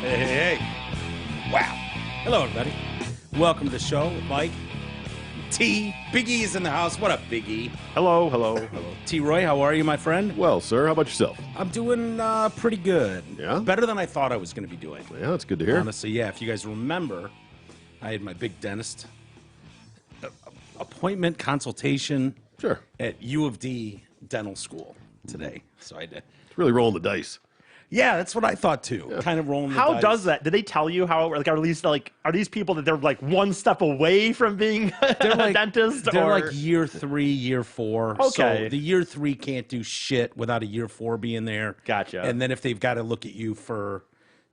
Hey. Wow. Hello, everybody. Welcome to the show with Mike. T. Big E is in the house. What up, Big E? Hello. T. Roy, how are you, my friend? Well, sir, how about yourself? I'm doing pretty good. Yeah? Better than I thought I was going to be doing. Yeah, that's good to hear. Honestly, yeah. If you guys remember, I had my big dentist appointment consultation Sure. at U of D Dental School today. So I did. It's really rolling the dice. Yeah, that's what I thought too. Kind of rolling the How dice. does that? Did they tell you how? Like, are these people that they're like one step away from being They're a dentist? They're or? like year 3, year 4. Okay. So the year 3 can't do shit without a year 4 being there. Gotcha. And then if they've got to look at you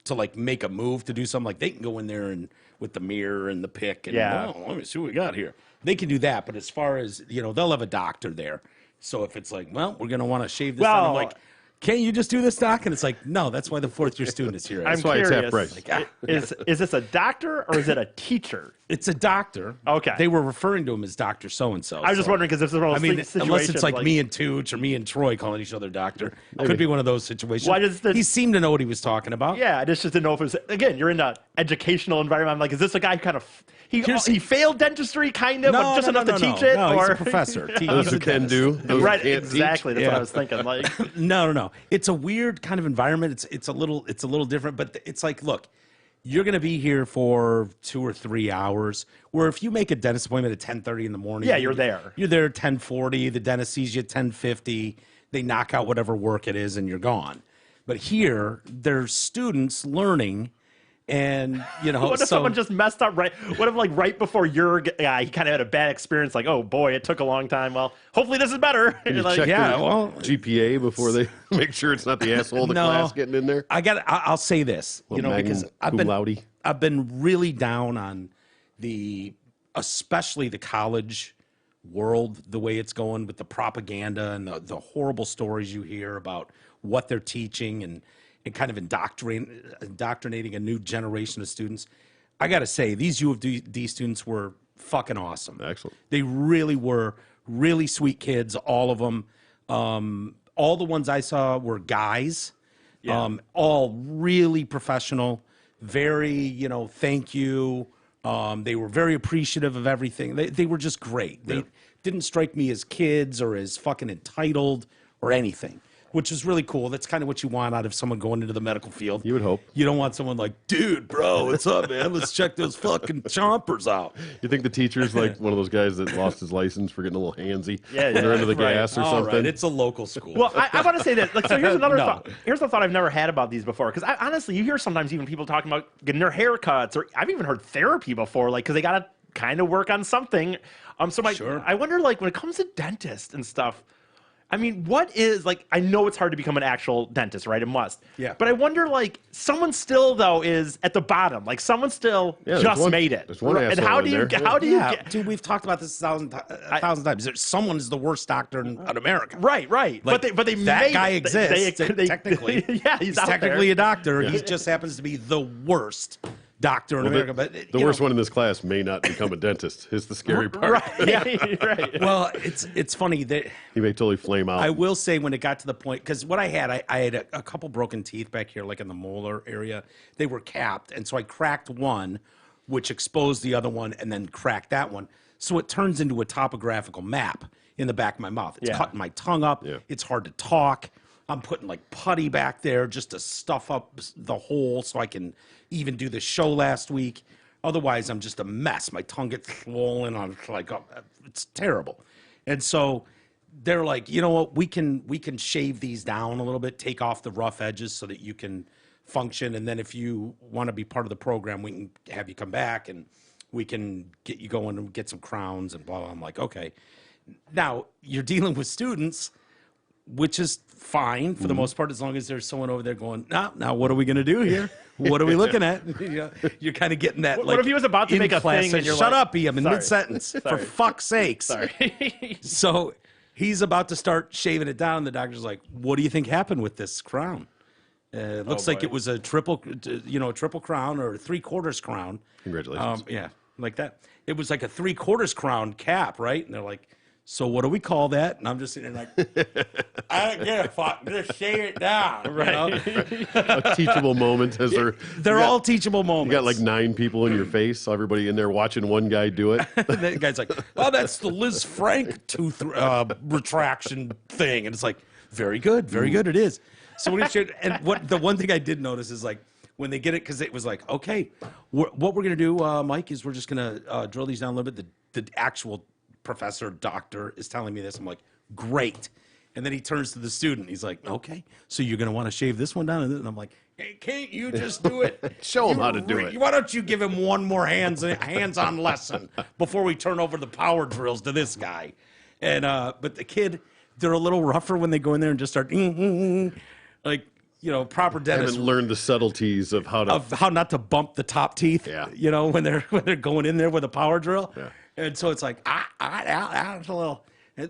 to like make a move to do something, like they can go in there and with the mirror and the pick and let me see what we got here. They can do that, but as far as they'll have a doctor there. So if it's like, well, we're gonna want to shave this down, I'm like, can't you just do this, doc? And it's like, no, that's why the 4th year student is here. I'm That's why it's half curious. price. Is this a doctor or is it a teacher? It's a doctor. Okay. They were referring to him as Dr. So-and-so. I was just wondering because this is one of those situations. Unless it's like me and Tooch or me and Troy calling each other doctor. Maybe. Could be one of those situations. Why does he seemed to know what he was talking about. Yeah, I just didn't know if it was, again, you're in an educational environment. I'm like, is this a guy who kind of, he failed dentistry kind of, but just enough to teach it? No, or? he's a professor. Those who can do, those Right, who can't exactly. teach. That's what I was thinking. Like, No. It's a weird kind of environment. It's a little different, but it's like, look, you're going to be here for 2 or 3 hours, where if you make a dentist appointment at 10:30 in the morning, yeah, you're there. You're there at 10:40. The dentist sees you at 10:50. They knock out whatever work it is, and you're gone. But here, there's students learning, and What if someone just messed up what if like right before your guy, he kind of had a bad experience, like, oh boy, it took a long time. Well, hopefully this is better. Can you Like, check yeah, their well- GPA before they make sure it's not the asshole of the No. class getting in there? I'll say this, because I've been really down on especially the college world, the way it's going with the propaganda and the horrible stories you hear about what they're teaching and kind of indoctrinating a new generation of students. I got to say, these U of D students were fucking awesome. Excellent. They really were really sweet kids, all of them. All the ones I saw were guys, all really professional, very, thank you. They were very appreciative of everything. They were just great. They didn't strike me as kids or as fucking entitled or anything, which is really cool. That's kind of what you want out of someone going into the medical field. You would hope. You don't want someone like, dude, bro, what's up, man? Let's check those fucking chompers out. You think the teacher's like one of those guys that lost his license for getting a little handsy Yeah, when they're into the right. gas or All something? right, it's a local school. Well, I want to say that. Like, so here's another No. thought. Here's the thought I've never had about these before. Because honestly, you hear sometimes even people talking about getting their haircuts, or I've even heard therapy before, like because they got to kind of work on something. Sure. I wonder, like, when it comes to dentists and stuff. I mean, what is, like, I know it's hard to become an actual dentist, right? It must. Yeah. But I wonder, like, someone still, though, is at the bottom. Like, someone still just made it. There's one and asshole how in do you, there. how do you Yeah, get... dude, we've talked about this a thousand times. Someone is the worst doctor in America. Right. Like, but they that made guy it. exists. Technically, yeah, he's out technically there. a doctor. He just happens to be the worst doctor in America. But The worst one in this class may not become a dentist. Is the scary part. Right. Yeah. Right. Well, it's funny that He may totally flame out. I will say when it got to the point, because what I had a couple broken teeth back here, like in the molar area. They were capped, and so I cracked one, which exposed the other one, and then cracked that one. So it turns into a topographical map in the back of my mouth. It's cutting my tongue up. Yeah. It's hard to talk. I'm putting like putty back there just to stuff up the hole so I can even do the show last week. Otherwise, I'm just a mess. My tongue gets swollen. I'm like, it's terrible. And so they're like, you know what? We can shave these down a little bit, take off the rough edges so that you can function. And then if you want to be part of the program, we can have you come back and we can get you going and get some crowns and blah, blah. I'm like, okay. Now, you're dealing with students, which is fine for the most part, as long as there's someone over there going, now what are we going to do here? What are we looking at? You're kind of getting that. What if he was about to in make a class, thing and you're shut like- up, E, I'm in Sorry. mid-sentence. For Sorry. fuck's sakes. Sorry. So he's about to start shaving it down. The doctor's like, what do you think happened with this crown? It looks like boy. it was a triple crown or a 3/4 crown. Congratulations. Yeah, like that. It was like a 3/4 crown cap, right? And they're like, so what do we call that? And I'm just sitting there like, I don't give a fuck. Just say it down. Right. A teachable moment as They're all teachable moments. you got like 9 people in your face, so everybody in there watching one guy do it. The guy's like, oh, that's the Liz Frank tooth retraction thing. And it's like, very good it is. So when he shared, and the one thing I did notice is like, when they get it, because it was like, okay, what we're going to do, Mike, is we're just going to drill these down a little bit. The actual professor, doctor is telling me this. I'm like, great. And then he turns to the student. He's like, okay, so you're going to want to shave this one down? And I'm like, hey, can't you just do it? Show him how to do it. Why don't you give him one more hands-on lesson before we turn over the power drills to this guy? And but the kid, they're a little rougher when they go in there and just start, like, you know, proper I dentist. haven't learned the subtleties of how to. Of how not to bump the top teeth, Yeah. you know, when they're going in there with a power drill. Yeah. And so it's like, it's a little,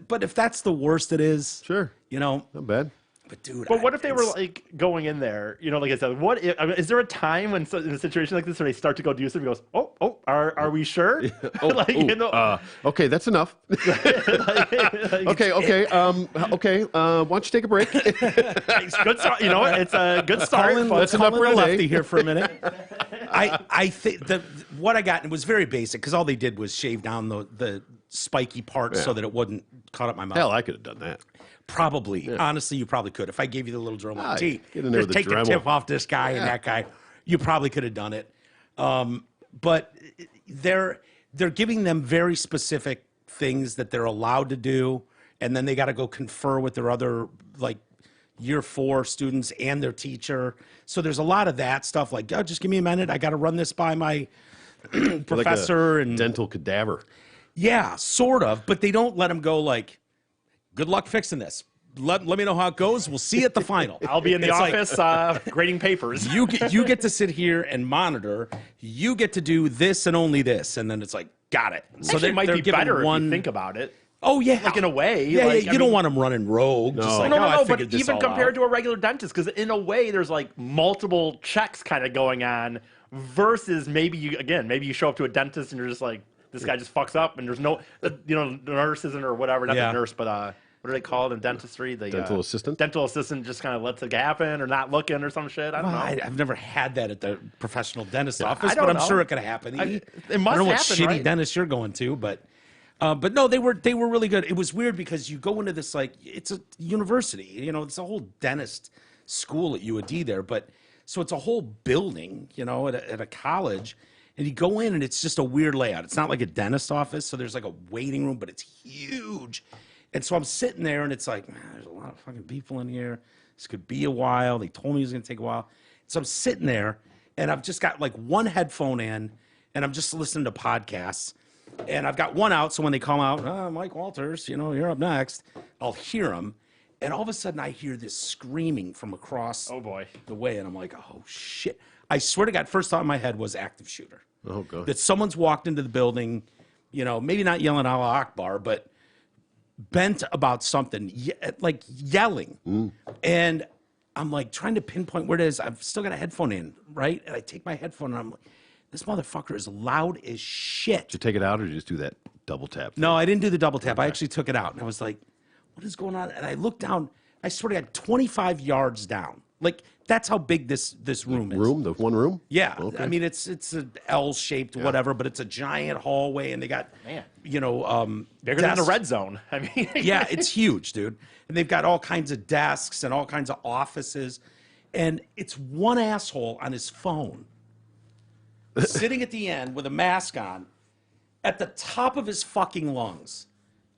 but if that's the worst it is, Sure. you know, Not bad. but dude. But what if they were like going in there? You know, like I said, what if, I mean, is there a time when in a situation like this where they start to go do something? Goes, are we sure? You know, Okay, that's enough. Okay. Why don't you take a break? it's good start. You know, it's a good start. Calling, folks. That's enough calling for the today. lefty here for a minute. I think what I got, and it was very basic because all they did was shave down the spiky parts so that it wouldn't cut up my mouth. Hell, I could have done that. Probably. Honestly, you probably could. If I gave you the little Dremel, get in there with the take the Dremel. tip off this guy and that guy, you probably could have done it. But they're giving them very specific things that they're allowed to do, and then they got to go confer with their other like year 4 students and their teacher. So there's a lot of that stuff. Like, oh, just give me a minute. I got to run this by my professor like a and dental cadaver. yeah, sort of. But they don't let them go like, good luck fixing this. Let me know how it goes. We'll see at the final. I'll be in the It's like, office grading papers. you get to sit here and monitor. You get to do this and only this, and then it's like, got it. So Actually, it might be giving better if you think about it. Oh yeah, Like in a way, Yeah, like, yeah. I You don't mean- want them running rogue. Just like, No, oh, I but figured this even all compared out. to a regular dentist, because in a way, there's like multiple checks kind of going on versus maybe you show up to a dentist and you're just like, this guy just fucks up and there's no, the nurse isn't or whatever, not Yeah. the nurse, but what do they call it in dentistry? The Dental assistant? Dental assistant just kind of lets it happen or not looking or some shit. I don't Well, know. I've never had that at the professional dentist office, I don't but I'm know. sure it could happen. It I must don't know what happen, shitty right? dentist you're going to, but no, they were really good. It was weird because you go into this like it's a university, you know, it's a whole dentist school at UAD there, but so it's a whole building, you know, at a college, and you go in and it's just a weird layout. It's not like a dentist office, so there's like a waiting room, but it's huge. And so I'm sitting there and it's like, man, there's a lot of fucking people in here. This could be a while. They told me it was going to take a while. So I'm sitting there and I've just got like one headphone in and I'm just listening to podcasts. And I've got one out. So when they call out, Mike Walters, you know, you're up next, I'll hear them. And all of a sudden I hear this screaming from across Oh, boy. the way. And I'm like, oh, shit. I swear to God, first thought in my head was active shooter. Oh, God. That someone's walked into the building, you know, maybe not yelling Allah Akbar, but bent about something, like yelling. And I'm like trying to pinpoint where it is. I've still got a headphone in, right? And I take my headphone and I'm like, this motherfucker is loud as shit. Did you take it out or did you just do that double tap? No, I didn't do the double tap. I actually took it out. And I was like, what is going on? And I looked down. I swear to God, 25 yards down. Like, that's how big this room is. Room? The one room? Yeah, Okay. I mean it's a L-shaped whatever, but it's a giant hallway, and they got you know Bigger than the desks. red zone. I mean, Yeah, it's huge, dude. And they've got all kinds of desks and all kinds of offices, and it's one asshole on his phone, sitting at the end with a mask on, at the top of his fucking lungs,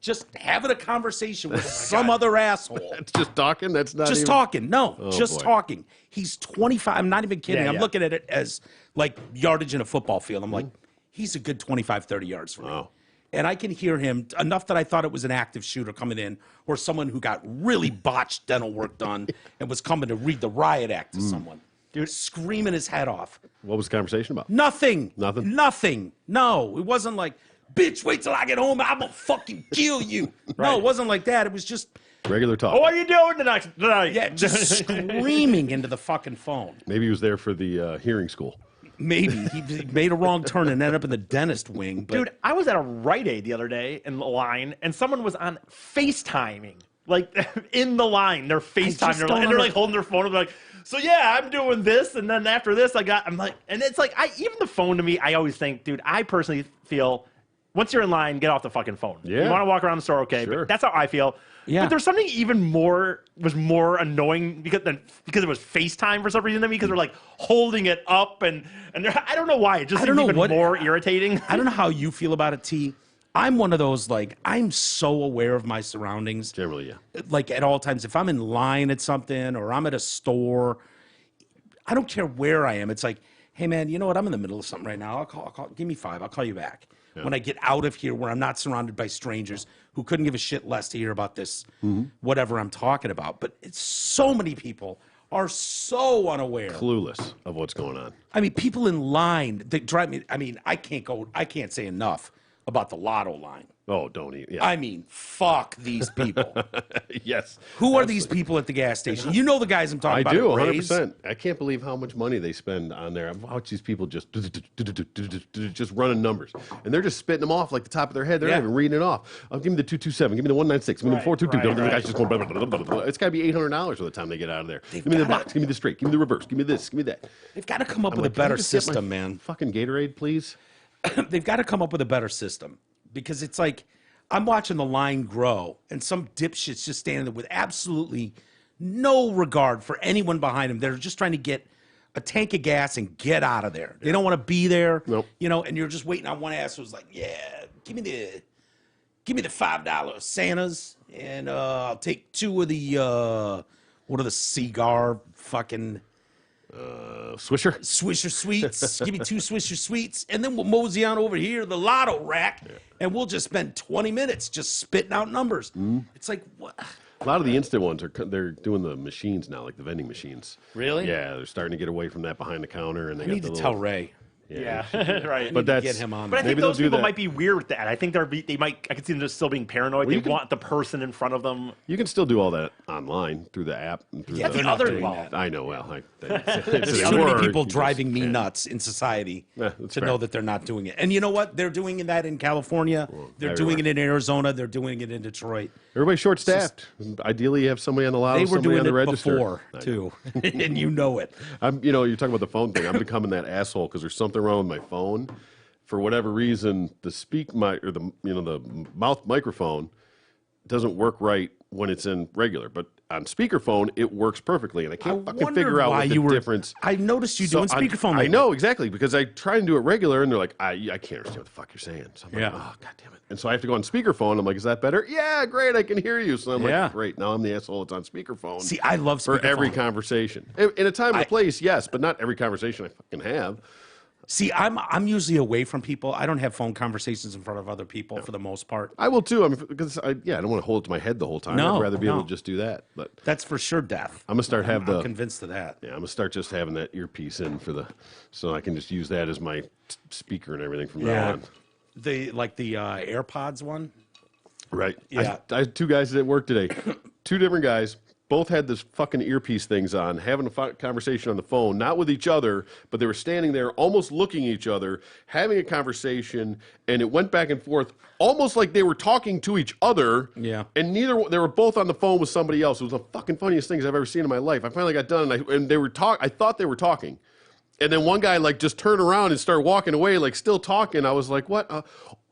just having a conversation with some other asshole. It's just talking? That's not Just even... talking. No, just boy. talking. He's 25. I'm not even kidding. Yeah, I'm yeah. looking at it as like yardage in a football field. I'm like, he's a good 25, 30 yards from me. Wow. And I can hear him enough that I thought it was an active shooter coming in or someone who got really botched dental work done and was coming to read the riot act to someone. Dude, screaming his head off. What was the conversation about? Nothing. Nothing? Nothing. No, it wasn't like, bitch, wait till I get home and I'm going to fucking kill you. No, it wasn't like that. It was just, Regular talk. what are you doing tonight? yeah, just screaming into the fucking phone. Maybe he was there for the hearing school. Maybe he made a wrong turn and ended up in the dentist wing. But Dude, I was at a Rite Aid the other day in the line, and someone was on FaceTiming. Like, in the line, they're FaceTiming. don't And they're like holding their phone and they're like, so yeah, I'm doing this. And then after this, I'm like, and it's like, even the phone to me, I always think, dude, I personally feel once you're in line, get off the fucking phone. Yeah. You want to walk around the store, okay. Sure. But that's how I feel. Yeah. But there's something even more annoying because it was FaceTime for some reason to me because they're like holding it up and I don't know why. It just seems even more irritating. I don't know how you feel about it, T. I'm one of those, like, I'm so aware of my surroundings. Generally, yeah. Like, at all times. If I'm in line at something or I'm at a store, I don't care where I am. It's like, hey, man, you know what? I'm in the middle of something right now. I'll call. Give me 5. I'll call you back. Yeah. When I get out of here where I'm not surrounded by strangers who couldn't give a shit less to hear about this, whatever I'm talking about. But it's so many people are so unaware. Clueless of what's going on. I mean, people in line, they drive me. I mean, I can't say enough about the lotto line. Oh, don't eat. Yeah. I mean, fuck these people. Yes. Who are these people at the gas station? You know the guys I'm talking I about. do, at Ray's. 100%. I can't believe how much money they spend on there. I've watched these people just running numbers. And they're just spitting them off like the top of their head. They're not even reading it off. Give me the 227. Give me the 196. Give me the 422. The guy's just going, blah, blah, blah, blah, blah. It's got to be $800 by the time they get out of there. Give me the box. Give me the straight. Give me the reverse. Give me this. Give me that. They've got to come up I'm with like, a "Can I better just get my system, man. Fucking Gatorade, please. They've got to come up with a better system because it's like I'm watching the line grow and some dipshit's just standing there with absolutely no regard for anyone behind them. They're just trying to get a tank of gas and get out of there. They don't want to be there. Nope. You know, and you're just waiting on one ass who's like, yeah, give me the $5 Santas and I'll take 2 of the what are the cigar fucking Swisher. Swisher Sweets. Give me 2 Swisher Sweets, and then we'll mosey on over here to the lotto rack, and we'll just spend 20 minutes just spitting out numbers. It's like, what? A lot of the instant ones they're doing the machines now, like the vending machines. Really? Yeah, they're starting to get away from that behind the counter, and they I got need the to little, tell Ray. Yeah, right. But Get that's him on. But I that. think Maybe they'll those do people that. might be weird with that. I think I could see them just still being paranoid. you They can- want the person in front of them. You can still do all that online through the app and through Yeah, the they're not other doing involved. that. I know. Well, There's too many people driving me nuts in society Yeah, that's to fair. know that they're not doing it. And you know what? They're doing that in California. They're doing it in Arizona. They're doing it in Detroit. Everybody's short-staffed. Ideally, you have somebody on the lotto, They were somebody doing on the it register. before too, and you know it. You're talking about the phone thing. I'm becoming that asshole because there's something wrong with my phone. For whatever reason, the mouth microphone doesn't work right when it's in regular, but on speakerphone it works perfectly, and I can't fucking wondered figure out why what the you were- difference. I noticed you So doing speakerphone. I lately. know exactly because I try and do it regular, and they're like, I can't understand what the fuck you're saying. So I'm like, Yeah. oh god damn it! And so I have to go on speakerphone. I'm like, is that better? Yeah, great, I can hear you. So I'm Yeah. like, great. Now I'm the asshole that's on speakerphone. See, I love for every speakerphone. conversation in a time and a place, yes, but not every conversation I fucking have. See, I'm usually away from people. I don't have phone conversations in front of other people for the most part. I will too. Because I don't want to hold it to my head the whole time. No, I'd rather be able no. to just do that. But That's for sure death. I'm gonna start I'm convinced of that. I'm gonna start just having that earpiece in so I can just use that as my speaker and everything from now on. The AirPods one. Right. Yeah. I had 2 guys at work today. 2 different guys. Both had this fucking earpiece things on, having a conversation on the phone, not with each other, but they were standing there almost looking at each other, having a conversation, and it went back and forth, almost like they were talking to each other. Yeah. And they were both on the phone with somebody else. It was the fucking funniest things I've ever seen in my life. I finally got done, and they were I thought they were talking. And then one guy, like, just turned around and started walking away, like, still talking. I was like, what?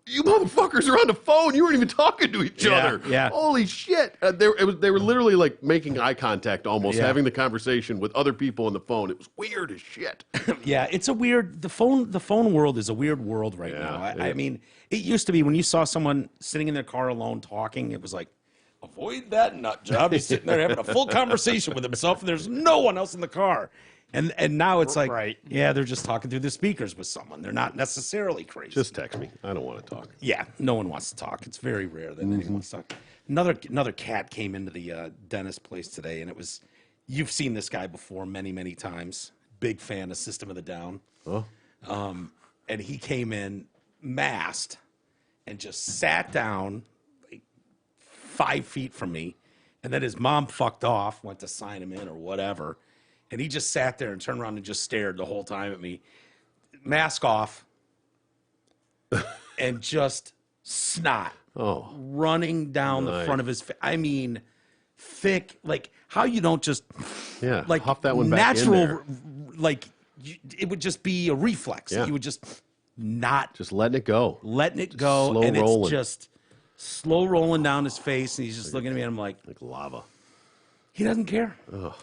You motherfuckers are on the phone. You weren't even talking to each other. Yeah. Holy shit. They were literally like making eye contact almost, Yeah. having the conversation with other people on the phone. It was weird as shit. Yeah, it's a weird. The phone world is a weird world right now. I mean, it used to be when you saw someone sitting in their car alone talking, it was like, avoid that nut job. He's sitting there having a full conversation with himself, and there's no one else in the car. And now it's like, Right. yeah, they're just talking through the speakers with someone. They're not necessarily crazy. Just text me. I don't want to talk. Yeah, no one wants to talk. It's very rare that anyone wants to talk. Another cat came into the dentist place today, and it was, you've seen this guy before many times. Big fan of System of the Down. Oh. And he came in masked and just sat down like 5 feet from me. And then his mom fucked off, went to sign him in or whatever. And he just sat there and turned around and just stared the whole time at me. mask off, and just snot running down the front of his face. I mean, thick, like how you don't just like huff that one back in there. Like it would just be a reflex. Yeah. You would just not Just letting it go. slow and rolling. it's just slow rolling down his face, and he's just looking at me, and I'm like lava. he doesn't care.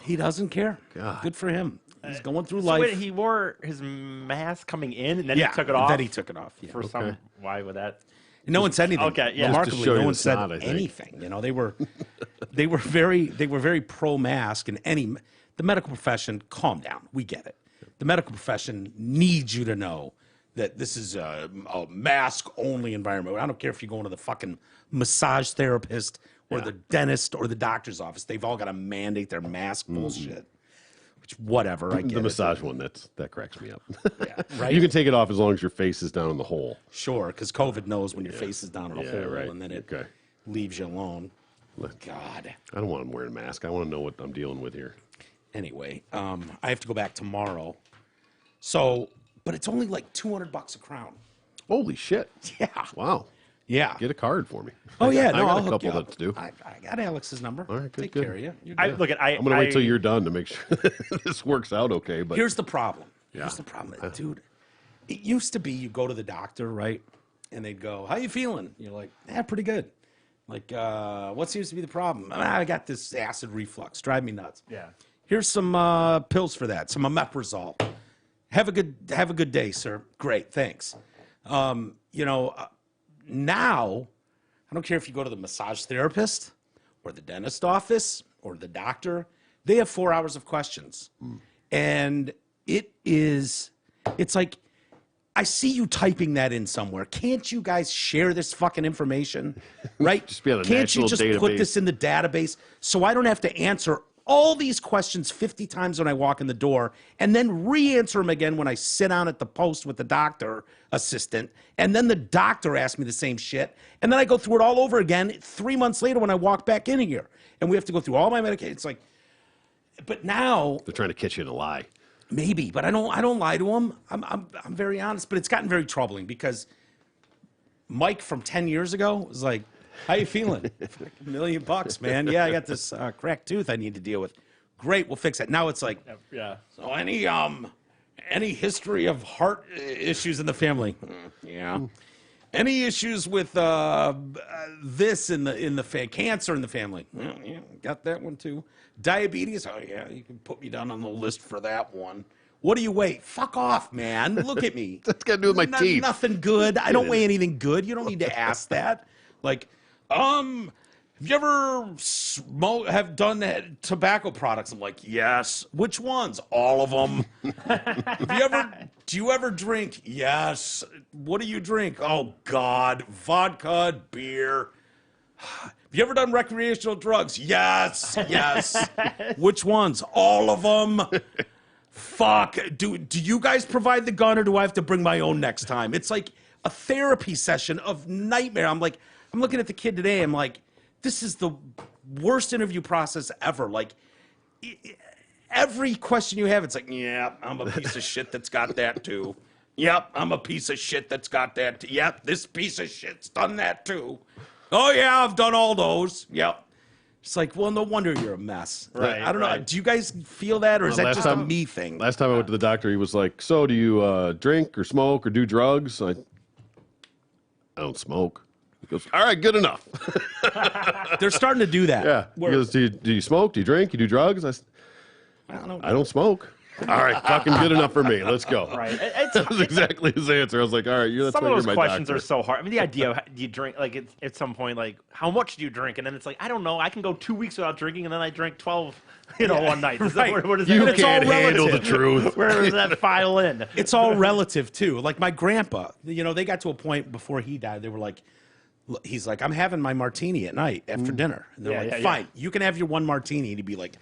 He doesn't care. God. Good for him. He's going through So life. wait, he wore his mask coming in, and then he took it off. Then he took it off. Yeah. For some, why would that? No one said anything. Okay, yeah. Just to Remarkably, show no you one the said snot, I think. anything. You know, they were very pro mask, and the medical profession. Calm down. We get it. The medical profession needs you to know that this is a mask only environment. I don't care if you're going to the fucking massage therapist or the dentist or the doctor's office. They've all got to mandate their mask bullshit. Which, whatever, I get The it. massage one, that cracks me up. Yeah, right? You can take it off as long as your face is down in the hole. Sure, because COVID knows when your face is down in a hole, right. and then it Okay. leaves you alone. God. I don't want him wearing a mask. I want to know what I'm dealing with here. Anyway, I have to go back tomorrow. So, but it's only like $200 a crown. Holy shit. Yeah. Wow. Yeah. Get a card for me. Oh yeah, I no, got I'll a hook couple you up. that's due. I got Alex's number. All right, good, Take good. care of you. You're I good. look at. I'm going to wait till you're done to make sure this works out okay. But Here's the problem. Yeah. Here's the problem, dude. It used to be you go to the doctor, right? And they'd go, "How you feeling?" You're like, pretty good." Like, what seems to be the problem? I got this acid reflux, drive me nuts. Yeah. Here's some pills for that. Some omeprazole. Have a good day, sir. Great, thanks. Now, I don't care if you go to the massage therapist or the dentist office or the doctor. They have 4 hours of questions, and it's like, I see you typing that in somewhere. Can't you guys share this fucking information, right? Just be on a Can't you national just put database. this in the database so I don't have to answer all these questions 50 times when I walk in the door and then re-answer them again when I sit down at the post with the doctor assistant, and then the doctor asks me the same shit, and then I go through it all over again 3 months later when I walk back in here, and we have to go through all my medication. It's like, but now they're trying to catch you in a lie. maybe, but I don't lie to them. I'm very honest, but it's gotten very troubling because Mike from 10 years ago was like, "How you feeling?" $1 million, man. Yeah, I got this cracked tooth I need to deal with. Great, we'll fix it. Now it's like, Yeah. so any history of heart issues in the family? Yeah. Any issues with this in the cancer in the family? Well, yeah, got that one too. Diabetes? Oh yeah, you can put me down on the list for that one. What do you weigh? Fuck off, man. Look at me. That's got to do with my teeth. Nothing good. I don't weigh anything good. You don't need to ask that. Like, have you ever have done that tobacco products? I'm like, yes. Which ones? All of them. Do you ever drink? Yes. What do you drink? Oh God, vodka, beer. Have you ever done recreational drugs? Yes. Yes. Which ones? All of them. Fuck. Do you guys provide the gun, or do I have to bring my own next time? It's like a therapy session of nightmare. I'm looking at the kid today. I'm like, this is the worst interview process ever. Like, every question you have, it's like, yeah, I'm a piece of shit that's got that too. Yep, I'm a piece of shit that's got that too. Yep, this piece of shit's done that too. Oh yeah, I've done all those. Yep. It's like, well, no wonder you're a mess. Right, I don't know. right. Do you guys feel that, or is that last just a time- me thing? Last time I went to the doctor, he was like, "So, do you drink or smoke or do drugs?" I don't smoke. He goes, "All right, good enough." They're starting to do that. Yeah. He Where- goes, do you smoke? Do you drink? You do drugs? I don't know. I don't smoke. All right, fucking good enough for me. Let's go. Right. That was exactly his answer. I was like, all right, that's Some why of you're those my questions doctor. are so hard. I mean, the idea of do you drink, like at some point, like how much do you drink? And then it's like, I don't know. I can go 2 weeks without drinking, and then I drink 12, one night. Is that, Right. where does You that, It's all can't handle the relative. truth. where does that file in? It's all relative too. Like my grandpa, they got to a point before he died. They were like, he's like, I'm having my martini at night after dinner. And they're Yeah, like, yeah, fine, you can have your one martini. And he'd be like,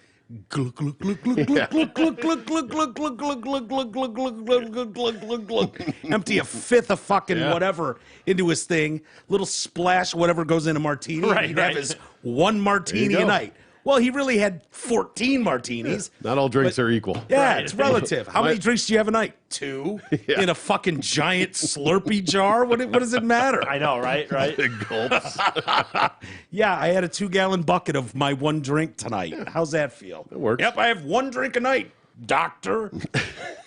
glug glug glug glug glug glug glug glug glug glug glug glug glug glug glug glug glug glug glug. Empty a fifth of fucking whatever into his thing. Little splash, whatever goes in a martini. Right, He'd have right. his one martini There you a go. night. Well, he really had 14 martinis. Not all drinks are equal. Yeah, Right. it's relative. How many drinks do you have a night? 2 in a fucking giant Slurpee jar. What does it matter? I know, right? Right. Big gulps. Yeah, I had a 2-gallon bucket of my one drink tonight. How's that feel? It works. Yep, I have 1 drink a night, doctor.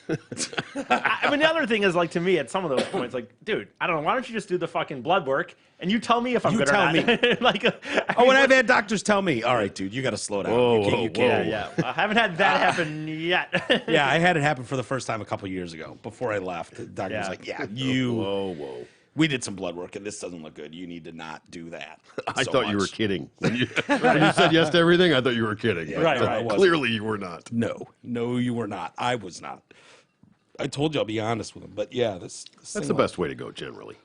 I mean, the other thing is, like, to me, at some of those points, like, dude, I don't know. Why don't you just do the fucking blood work and you tell me if I'm You good tell or not? Like, Oh, and I've had doctors tell me, all right, dude, you got to slow down. Whoa, You can't- you can't- yeah. I haven't had that happen yet. Yeah, I had it happen for the first time a couple years ago before I left. The doctor was Yeah. like, yeah, Whoa. we did some blood work and this doesn't look good. You need to not do that. I so thought you were much." kidding. When you said yes to everything, I thought you were kidding. But, Right, right. Clearly you were not. No, you were not. I was not. I told you I'll be honest with him. But yeah, this That's thing the was- best way to go, generally.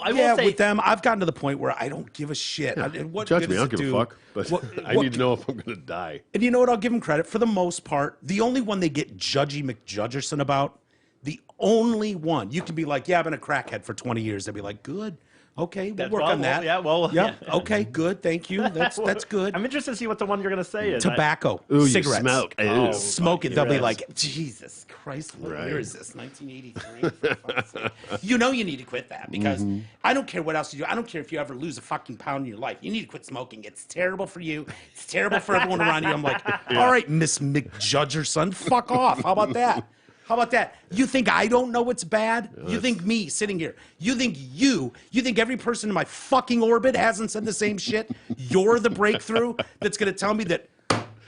I will Yeah, say, with them, I've gotten to the point where I don't give a shit. What Judge good me, I does don't it give do? a fuck. But I what- need to know if I'm going to die. And you know what? I'll give them credit. For the most part, the only one they get Judgy McJudgerson about, the only one, you can be like, yeah, I've been a crackhead for 20 years. They'll be like, good. Okay, we'll That's- work well, on that. yeah, well, Yep. yeah. Okay, good. Thank you. That's good. I'm interested to see what the one you're going to say is. Tobacco, Ooh, cigarettes. you smoke. Oh. Ew. Smoke it. They'll be Yes. like, Jesus Christ, what Right. year is this? 1983? For fuck's sake. You know you need to quit that because I don't care what else you do. I don't care if you ever lose a fucking pound in your life. You need to quit smoking. It's terrible for you. It's terrible for everyone around you. I'm like, all right, Miss McJudgerson, fuck off. How about that? How about that? You think I don't know what's bad? You think me sitting here? You think every person in my fucking orbit hasn't said the same shit? You're the breakthrough that's going to tell me that,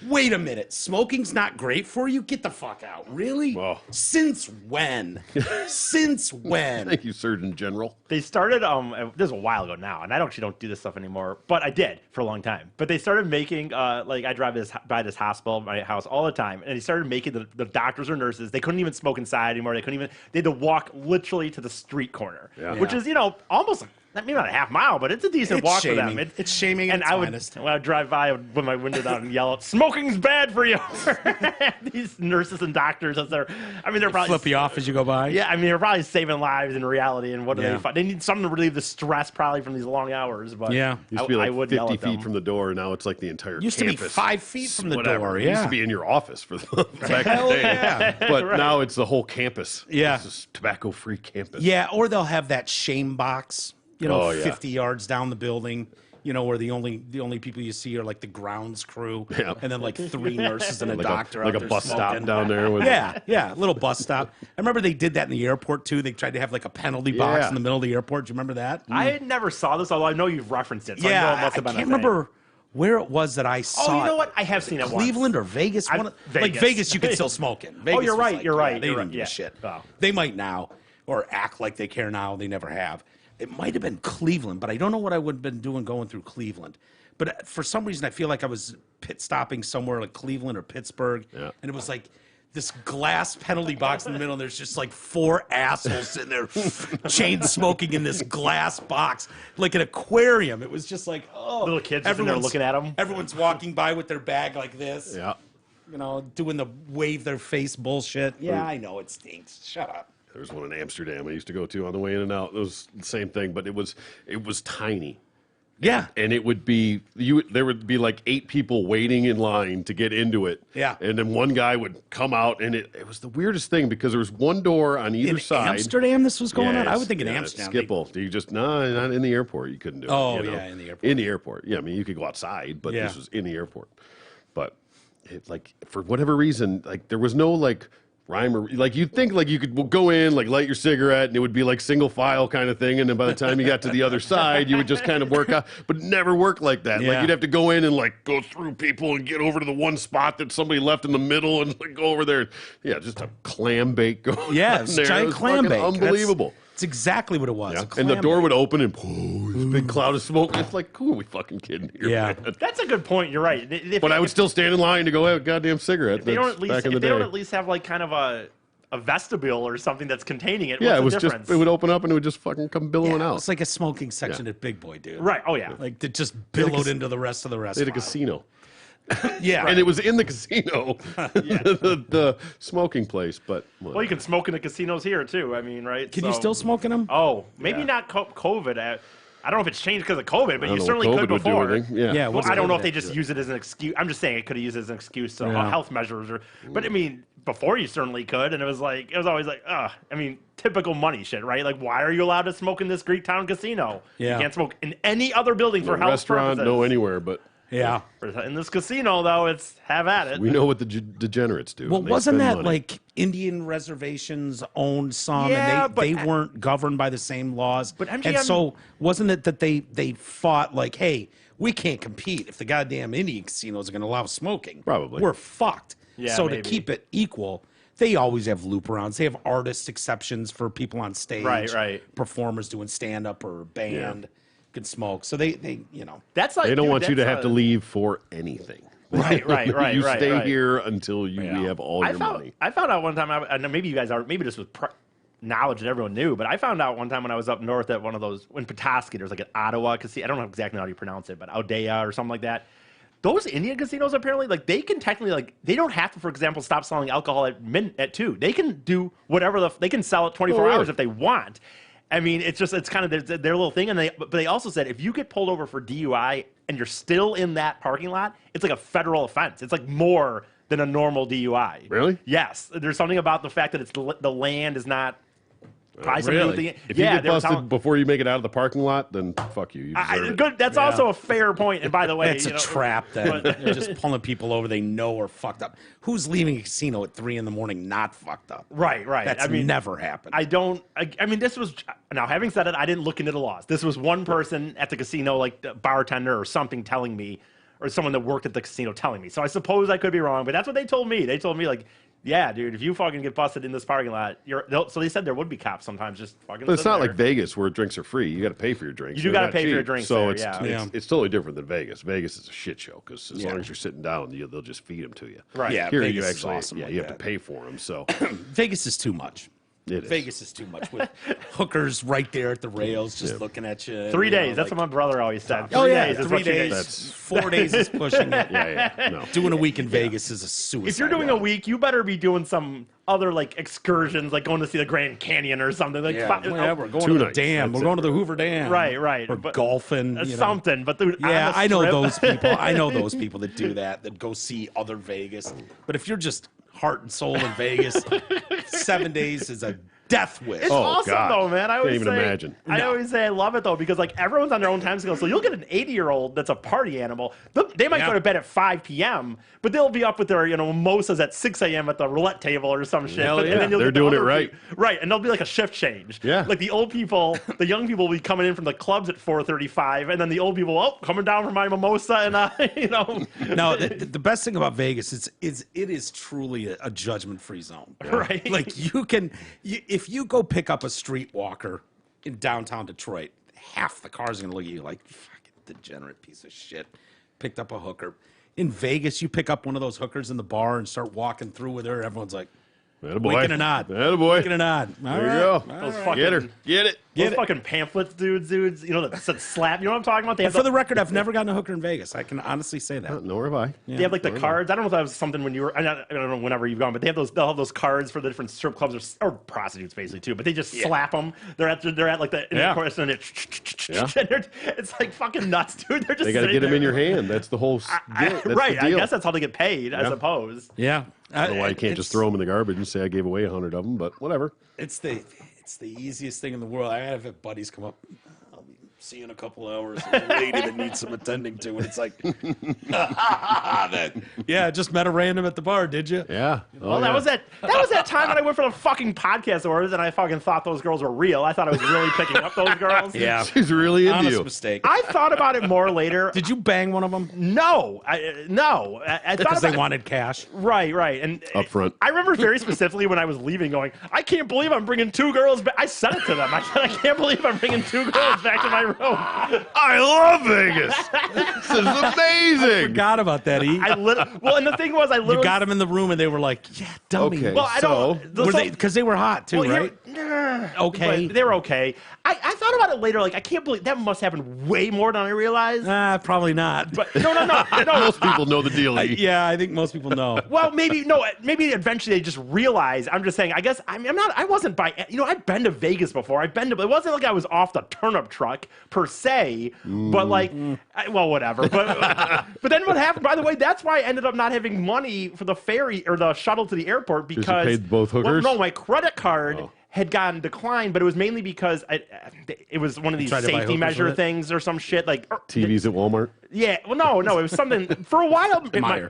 wait a minute, smoking's not great for you? Get the fuck out. Really? Well. Since when? Since when? Thank you, Surgeon General. They started this is a while ago now, and I actually don't do this stuff anymore, but I did for a long time. But they started making like I drive by this hospital, my house all the time, and they started making the doctors or nurses, they couldn't even smoke inside anymore. They had to walk literally to the street corner, Yeah. which is almost maybe not a half mile, but it's a decent It's walk shaming. for them. It's shaming at And its I would, finest. when I would drive by, I would put my window down and yell out, "Smoking's bad for you!" These nurses and doctors, they're probably Flip you off as you go by? yeah, I mean, they're probably saving lives in reality. And what do Yeah. they find? They need something to relieve the stress probably from these long hours. But Yeah. Used to be like I would yell 50 at them. feet from the door, now it's like the entire Used to be campus. 5 feet from the Whatever. door, It used yeah. to be in your office for the back in Hell the day. yeah. But Right. now it's the whole campus. Yeah. It's this tobacco-free campus. Yeah, or they'll have that shame box, Oh, yeah. 50 yards down the building, where the only people you see are like the grounds crew, Yeah. and then like 3 nurses and a Like doctor. a, like out a there bus stop smoking. down there. With Yeah, little bus stop. I remember they did that in the airport too. They tried to have like a penalty box Yeah. in the middle of the airport. Do you remember that? I never saw this, although I know you've referenced it. So I know yeah, it must have been I can't a thing. remember where it was that I saw. Oh, you know it. what? I have seen it once. Cleveland or Vegas? I- Like Vegas. Vegas, you could still smoke in. Vegas you're was right, like, you're right, They you're didn't right, give yeah. a shit. Oh. They might now, or act like they care now. They never have. It might have been Cleveland, but I don't know what I would have been doing going through Cleveland. But for some reason, I feel like I was pit stopping somewhere like Cleveland or Pittsburgh, Yeah. and it was like this glass penalty box in the middle, and there's just like 4 assholes sitting there chain smoking in this glass box, like an aquarium. It was just like, oh. Little kids just in there everyone's- looking at 'em. Everyone's walking by with their bag like this, Yeah. doing the wave their face bullshit. Yeah, I know, it stinks. Shut up. There's one in Amsterdam I used to go to on the way in and out. It was the same thing, but it was tiny. Yeah. And it would be there would be like 8 people waiting in line to get into it. Yeah. And then one guy would come out, and it was the weirdest thing because there was one door on either In side. Amsterdam, this was going on? I Yes, would think in yeah, Amsterdam. they- Schiphol. You just not in the airport. You couldn't do it. Oh, you know? yeah, in the airport. In the airport. Yeah, I mean you could go outside, but Yeah. this was in the airport. But it, like for whatever reason, like there was no like rhyme or like you'd think like you could go in like light your cigarette and it would be like single file kind of thing, and then by the time you got to the other side, you would just kind of work out. But it never worked like that. Like Yeah. you'd have to go in and like go through people and get over to the one spot that somebody left in the middle and like go over there. Yeah, just a clam bake going Yeah, on it was there. a giant It was clam fucking bake. unbelievable. It's exactly what it was. Yeah. a And the clam door bake. would open and this big cloud of smoke. It's like, who are we fucking kidding here? Yeah. man? That's a good point. You're right. But I would still stand in line to go have a goddamn cigarette. If they don't That's at least, back in the if they day. don't at least have like kind of a vestibule or something that's containing it, Yeah, what's it was the just difference? it would open up and it would just fucking come billowing Yeah, out. it's like a smoking section at Big Boy, dude. right. Oh yeah. Like that just billowed into the rest of the They had restaurant. a casino, Yeah. and it was in the casino, the smoking place. But Well, you can smoke in the casinos here too. I mean, right? Can you still smoke in them? Oh, maybe Yeah. not COVID. I don't know if it's changed because of COVID, but I you don't know certainly what could COVID would do before. anything. Yeah. Yeah, Well, what's I don't know if COVID? they just use it as an excuse. I'm just saying it could have used it as an excuse to Yeah. health measures, but I mean, before you certainly could, and it was always like, I mean, typical money shit, right? Like, why are you allowed to smoke in this Greek town casino? Yeah. You can't smoke in any other building for No health restaurant, purposes. no anywhere, but Yeah. In this casino, though, it's have at it. we know what the degenerates do. Well, and they wasn't spend that money. like Indian reservations owned some, Yeah, and they but- weren't governed by the same laws? But and MGM so wasn't it that they fought like, hey, we can't compete if the goddamn Indian casinos are going to allow smoking. Probably. We're fucked. Yeah, so maybe. to keep it equal, they always have loop arounds. They have artist exceptions for people on stage, Right. performers doing stand up or band can smoke. So they That's like They don't dude, want you to that's have to leave for anything. Right. You right, stay right. here until we have all your money. I found out one time, and maybe you guys are, maybe this was knowledge that everyone knew, but I found out one time when I was up north at one of those, in Petoskey, there's like an Ottawa casino. I don't know exactly how you pronounce it, but Oudea or something like that. Those Indian casinos, apparently, like, they can technically, like, they don't have to, for example, stop selling alcohol at 2. They can do whatever, they can sell it 24 really? hours if they want. I mean, it's kind of their little thing. But they also said if you get pulled over for DUI and you're still in that parking lot, it's like a federal offense. It's like more than a normal DUI. Really? Yes. There's something about the fact that it's the land is not. Probably something really? with the- If you get they were busted telling- before you make it out of the parking lot, then fuck you. You deserve it. good. That's also a fair point. And by the way, it's a trap that they're just pulling people over they know are fucked up. Who's leaving a casino at 3 a.m. not fucked up? Right. That's never happened. I mean, this was, now having said it, I didn't look into the laws. This was one person at the casino, like the bartender or something telling me, or someone that worked at the casino telling me. So I suppose I could be wrong, but that's what they told me. They told me, like, yeah, dude, if you fucking get busted in this parking lot, so they said there would be cops sometimes just fucking. But it's sitting not there. like Vegas where drinks are free. You got to pay for your drinks. You do They're gotta not pay for your cheap. drinks So there, it's, yeah. it's totally different than Vegas. Vegas is a shit show because as Yeah. long as you're sitting down, they'll just feed them to you. Right. Yeah, Here Vegas you is actually, awesome like you have that. to pay for them. So Vegas is too much. it is. Vegas is too much with hookers right there at the rails, just looking at you. 3 you know, days. That's like- what my brother always said. Oh 3 yeah, days is 3 what you days. get. That's- 4 days is pushing it. Yeah. No. Doing a week in Vegas is a suicide. If you're doing a route. week, you better be doing some other like excursions, like going to see the Grand Canyon or something. Like, Yeah, we're going 2 to the nights, dam. that's We're it. going to the Hoover Dam. Right. Or But- golfing. You know. something. But dude, Yeah, on the I know strip- those people. I know those people that do that go see other Vegas. But if you're just heart and soul in Vegas, 7 days is a death wish. It's Oh, awesome God. though, man. I always Can't even say, imagine. I always say I love it though because like everyone's on their own time scale. So you'll get an 80-year-old that's a party animal. They might Yeah. go to bed at 5 p.m., but they'll be up with their mimosas at 6 a.m. at the roulette table or some shit. Hell But- and yeah. then you'll They're get the doing it other right. right, and there'll be like a shift change. Yeah. Like the old people, the young people will be coming in from the clubs at 4:35, and then the old people, coming down for my mimosa, and No, the best thing about Vegas is it is truly a judgment-free zone. Right. Like if you go pick up a streetwalker in downtown Detroit, half the cars are gonna look at you like fucking degenerate piece of shit. Picked up a hooker. In Vegas, you pick up one of those hookers in the bar and start walking through with her. Everyone's like, Attaboy. winking a nod. Attaboy. Winking a nod. All There right. you go. those fucking, Get her. Get it. those Get it. fucking pamphlets, dudes, that said slap. You know what I'm talking about? They have For the record, I've never gotten a hooker in Vegas. I can honestly say that. Nor have I. They have like the cards. I don't know if that was something when you were. I don't know whenever you've gone, but they'll have those cards for the different strip clubs or prostitutes basically too. But they just slap them. They're at like the Yeah. chorus and Yeah. it's like fucking nuts, dude. They're just They got to sitting get them there. in your hand. That's the whole get. That's right. The I deal. guess that's how they get paid. I Yeah. suppose. Yeah. I don't know why you can't just throw them in the garbage and say I gave away 100 of them, but whatever. It's the easiest thing in the world. I have buddies come up. I'll be see you in a couple hours. There's a lady that needs some attending to, and it's like, yeah, just met a random at the bar, did you? Yeah. Well, that was that time that I went for the fucking podcast orders and I fucking thought those girls were real. I thought I was really picking up those girls. Yeah, She's really into honest you. mistake. I thought about it more later. Did you bang one of them No, I thought because they about it. wanted cash? Right, and Up front. I remember very specifically when I was leaving, going, "I can't believe I'm bringing 2 girls back." I said it to them. I said, "I can't believe I'm bringing 2 girls back to my room." I love Vegas. This is amazing. Forgot about that. E. Well, and the thing was, I literally You got them in the room, and they were like, "Yeah, dummy." Okay. Well, I don't. So- Because they were hot too, well, right? okay. But they were okay. I thought about it later. Like, I can't believe that must happen way more than I realized. Probably not. But no. Most people know the deal. Yeah, I think most people know. Well, maybe eventually they just realize. I'm just saying. I guess I'm not. I wasn't by. I've been to Vegas before. It wasn't like I was off the turnip truck per se. But like, well, whatever. But then what happened? By the way, that's why I ended up not having money for the ferry or the shuttle to the airport because you paid both hookers. Well, no, my credit card had gotten declined, but it was mainly because it was one of these safety measure things or some shit like TVs at Walmart. Yeah, well, no, it was something. For a while,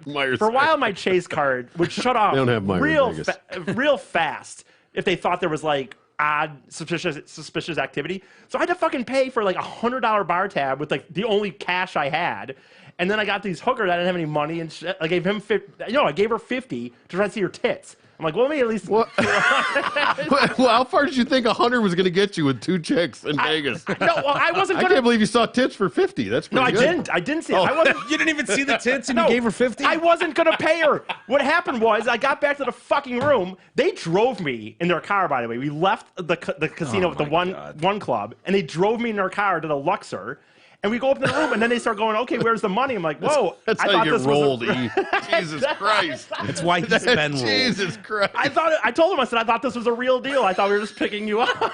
Myers. For a while, my Chase card would shut off They don't have Myers real fast if they thought there was like odd suspicious activity. So I had to fucking pay for like $100 bar tab with like the only cash I had. And then I got these hookers. I didn't have any money, and shit. I gave him I gave her 50 to try to see her tits. I'm like, well, let me at least. Well, how far did you think 100 was going to get you with 2 chicks in Vegas? No, well, I wasn't. I can't believe you saw tits for 50. That's pretty good. No, I didn't see it. I wasn't. You didn't even see the tits, and you gave her 50. I wasn't gonna pay her. What happened was, I got back to the fucking room. They drove me in their car. By the way, we left the casino with the one club, and they drove me in their car to the Luxor. And we go up to the room, and then they start going, okay, where's the money? I'm like, whoa. That's how you get rolled, E. Jesus Christ. That's why he's been rolled. Jesus Christ. I told him, I said, I thought this was a real deal. I thought we were just picking you up.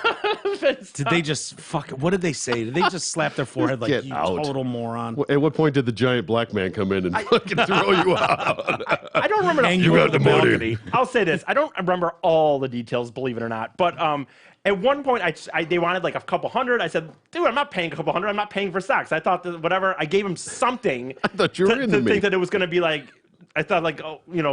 Did they just what did they say? Did they just slap their forehead like, you total moron? At what point did the giant black man come in and fucking throw you out? I don't remember. Hang you got the money. I'll say this. I don't remember all the details, believe it or not. But at one point, they wanted like a couple hundred. I said, dude, I'm not paying a couple hundred. I'm not paying for sex. I thought that whatever. I gave him something. I thought you were into me. Think that it was going to be like, I thought like,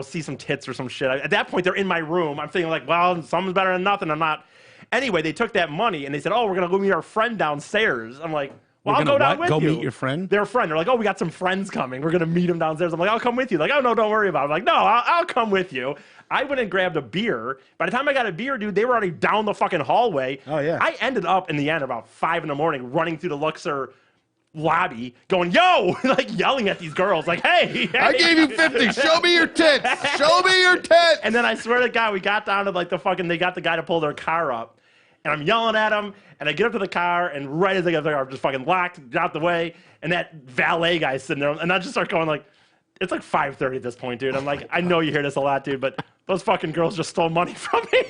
see some tits or some shit. At that point, they're in my room. I'm thinking like, well, something's better than nothing. I'm not. Anyway, they took that money and they said, oh, we're going to go meet our friend downstairs. I'm like, well, I'll go down with you. Go meet your friend? Their friend. They're like, oh, we got some friends coming. We're going to meet them downstairs. I'm like, I'll come with you. Like, oh, no, don't worry about it. I'm like, no, I'll come with you. I went and grabbed a beer. By the time I got a beer, dude, they were already down the fucking hallway. Oh, yeah. I ended up, in the end, about 5 in the morning, running through the Luxor lobby, going, yo, like yelling at these girls, like, hey. I gave you 50. Show me your tits. Show me your tits. And then I swear to God, we got down to like they got the guy to pull their car up. And I'm yelling at him, and I get up to the car, and right as I get up to the car, I'm just fucking locked out the way. And that valet guy's sitting there, and I just start going like, it's like 5:30 at this point, dude. I'm like, I know you hear this a lot, dude, but those fucking girls just stole money from me.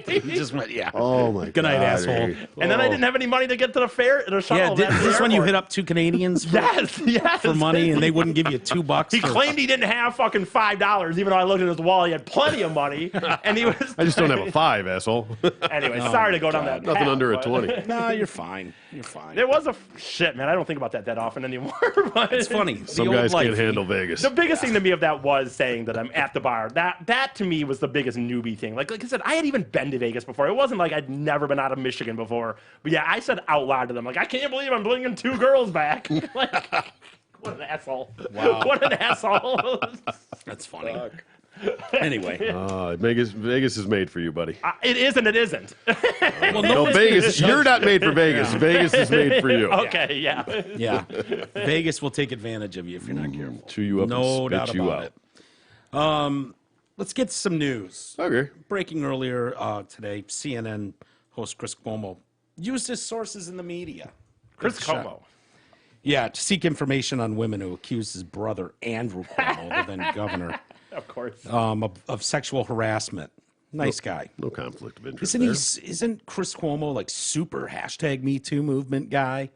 You just went, yeah. Oh, my God. Good night, asshole. And then I didn't have any money to get to the shuttle. Yeah, this one you hit up 2 Canadians for money, and they wouldn't give you $2. He claimed he didn't have fucking $5, even though I looked at his wallet, he had plenty of money, and he was. I just don't have a 5, asshole. Anyway, sorry to go down that. Nothing path, under a but 20. No, you're fine. You're fine. There was shit, man. I don't think about that often anymore. But It's funny. Some guys can't handle Vegas. The biggest thing to me of that was saying that I'm at the bar. That to me was the biggest newbie thing. Like I said, I had even been to Vegas before. It wasn't like I'd never been out of Michigan before. But yeah, I said out loud to them, like, I can't believe I'm bringing 2 girls back. Like, what an asshole. Wow. What an asshole. That's funny. Anyway. Vegas is made for you, buddy. It is and it isn't. Well, No, Vegas. You're not made for Vegas. Yeah. Vegas is made for you. Okay, yeah. Yeah. Vegas will take advantage of you if you're not careful. Chew you up No and doubt spit you about out. it. Let's get some news. Okay. Breaking earlier today, CNN host Chris Cuomo used his sources in the media. Chris Cuomo. Yeah, to seek information on women who accused his brother, Andrew Cuomo, the then governor, Of course. of sexual harassment. Nice guy. No conflict of interest. Isn't Chris Cuomo like super #MeToo movement guy?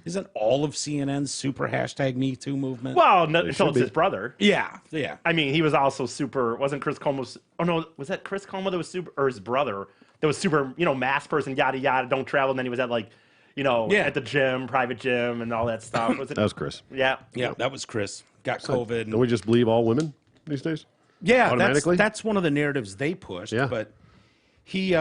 Isn't all of CNN super #MeToo movement? Well, no, so it's his brother. Yeah. I mean, he was also super. Wasn't Chris Cuomo's? Oh no, was that Chris Cuomo that was super, or his brother that was super? Mass person, yada yada, don't travel. And then he was at like, at the gym, private gym, and all that stuff. Was it? That was Chris. Yeah. Yeah, that was Chris. Got COVID. Don't we just believe all women these days? Yeah, automatically? that's one of the narratives they pushed. Yeah. But he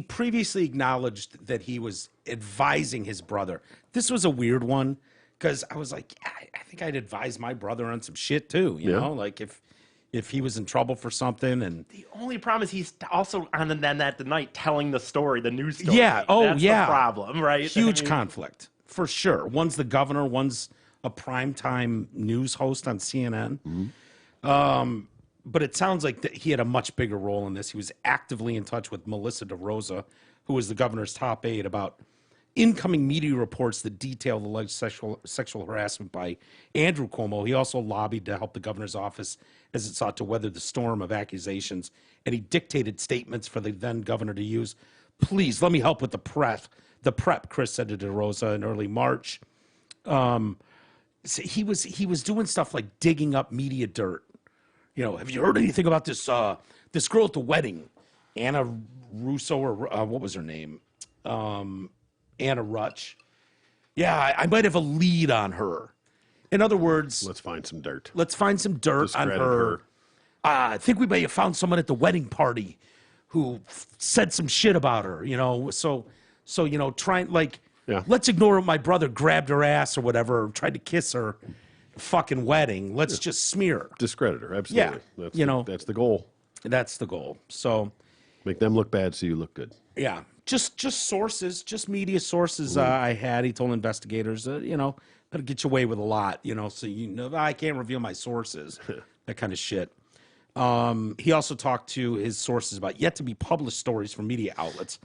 previously acknowledged that he was advising his brother. This was a weird one because I was like, yeah, I think I'd advise my brother on some shit too. You know, like if he was in trouble for something. And the only problem is he's also on the night telling the story, the news story. Yeah. Oh, that's yeah. the problem, right? Huge conflict for sure. One's the governor. One's a primetime news host on CNN. but it sounds like that he had a much bigger role in this. He was actively in touch with Melissa DeRosa, who was the governor's top aide, about incoming media reports that detail the alleged sexual harassment by Andrew Cuomo. He also lobbied to help the governor's office as it sought to weather the storm of accusations, and he dictated statements for the then governor to use. Please let me help with the prep, Chris said to DeRosa in early March. So he was doing stuff like digging up media dirt. You know, have you heard anything about this this girl at the wedding, Anna Russo, or what was her name? Anna Rutch. Yeah, I might have a lead on her. In other words, Let's find some dirt. let's find some dirt on Discredit her. her. I think we may have found someone at the wedding party who said some shit about her. You know, so you know, trying like Yeah. let's ignore my brother grabbed her ass or whatever, or tried to kiss her. Fucking wedding. Let's just smear her. Discredit her. Absolutely. Yeah, That's you know. that's the goal. That's the goal. So Make them look bad so you look good. yeah, just sources, just media sources. I had. He told investigators, you know, that'll get you away with a lot. You know, so you know, I can't reveal my sources. That kind of shit. He also talked to his sources about yet to be published stories from media outlets.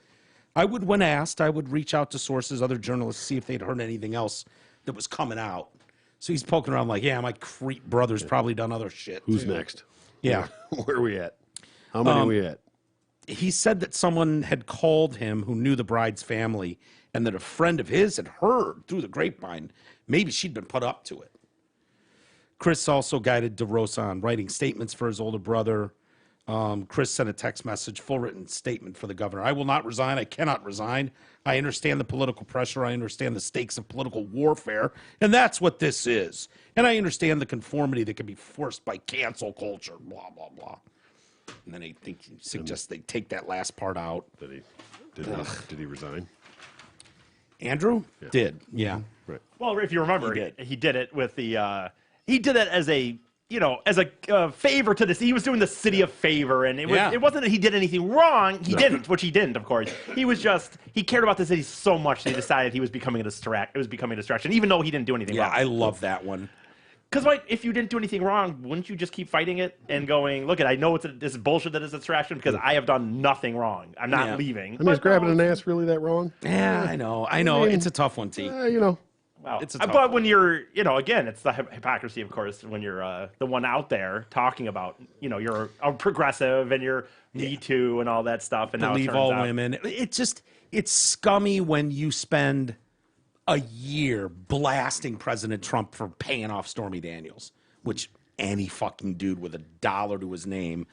When asked, I would reach out to sources, other journalists, see if they'd heard anything else that was coming out. So he's poking around like, yeah, my creep brother's probably done other shit. Who's too. next? Yeah. Where are we at? How many are we at? He said that someone had called him who knew the bride's family and that a friend of his had heard through the grapevine maybe she'd been put up to it. Chris also guided DeRosa on writing statements for his older brother. Chris sent a text message, full written statement for the governor. I will not resign. I cannot resign. I understand the political pressure. I understand the stakes of political warfare. And that's what this is. And I understand the conformity that can be forced by cancel culture, blah, blah, blah. And then he suggests they take that last part out. Did he resign? Andrew did, yeah. Right. Well, if you remember, He he did it with the. He did it as a as a favor to this. He was doing the city a favor, and it wasn't that he did anything wrong. He didn't, which he didn't, of course. He cared about the city so much that he decided he was becoming a distraction. It was becoming a distraction, even though he didn't do anything Yeah, wrong. I love that one. Because if you didn't do anything wrong, wouldn't you just keep fighting it and going, look, I know this is bullshit that is a distraction because I have done nothing wrong. I'm not leaving. I mean, is grabbing an ass really that wrong? Yeah, I know. It's a tough one, T. You know. Well, It's a tough but when you're, again, it's the hypocrisy, of course, when you're the one out there talking about, you're a progressive and you're Me Too and all that stuff. And now it Believe turns all out, women. It's scummy when you spend a year blasting President Trump for paying off Stormy Daniels, which any fucking dude with $1 to his name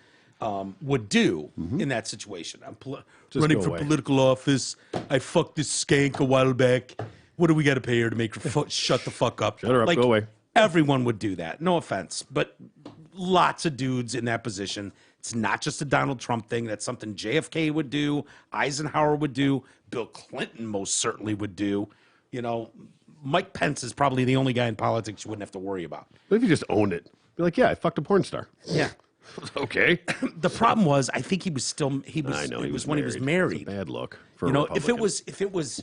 would do in that situation. I'm running for political office. I fucked this skank a while back. What do we got to pay her to make her shut the fuck up? Shut her up, go away. Everyone would do that. No offense, but lots of dudes in that position. It's not just a Donald Trump thing. That's something JFK would do, Eisenhower would do, Bill Clinton most certainly would do. Mike Pence is probably the only guy in politics you wouldn't have to worry about. What if you just owned it? Be like, yeah, I fucked a porn star. Yeah. Okay. The problem was, I think he was when he was married. It's a bad look for a if it was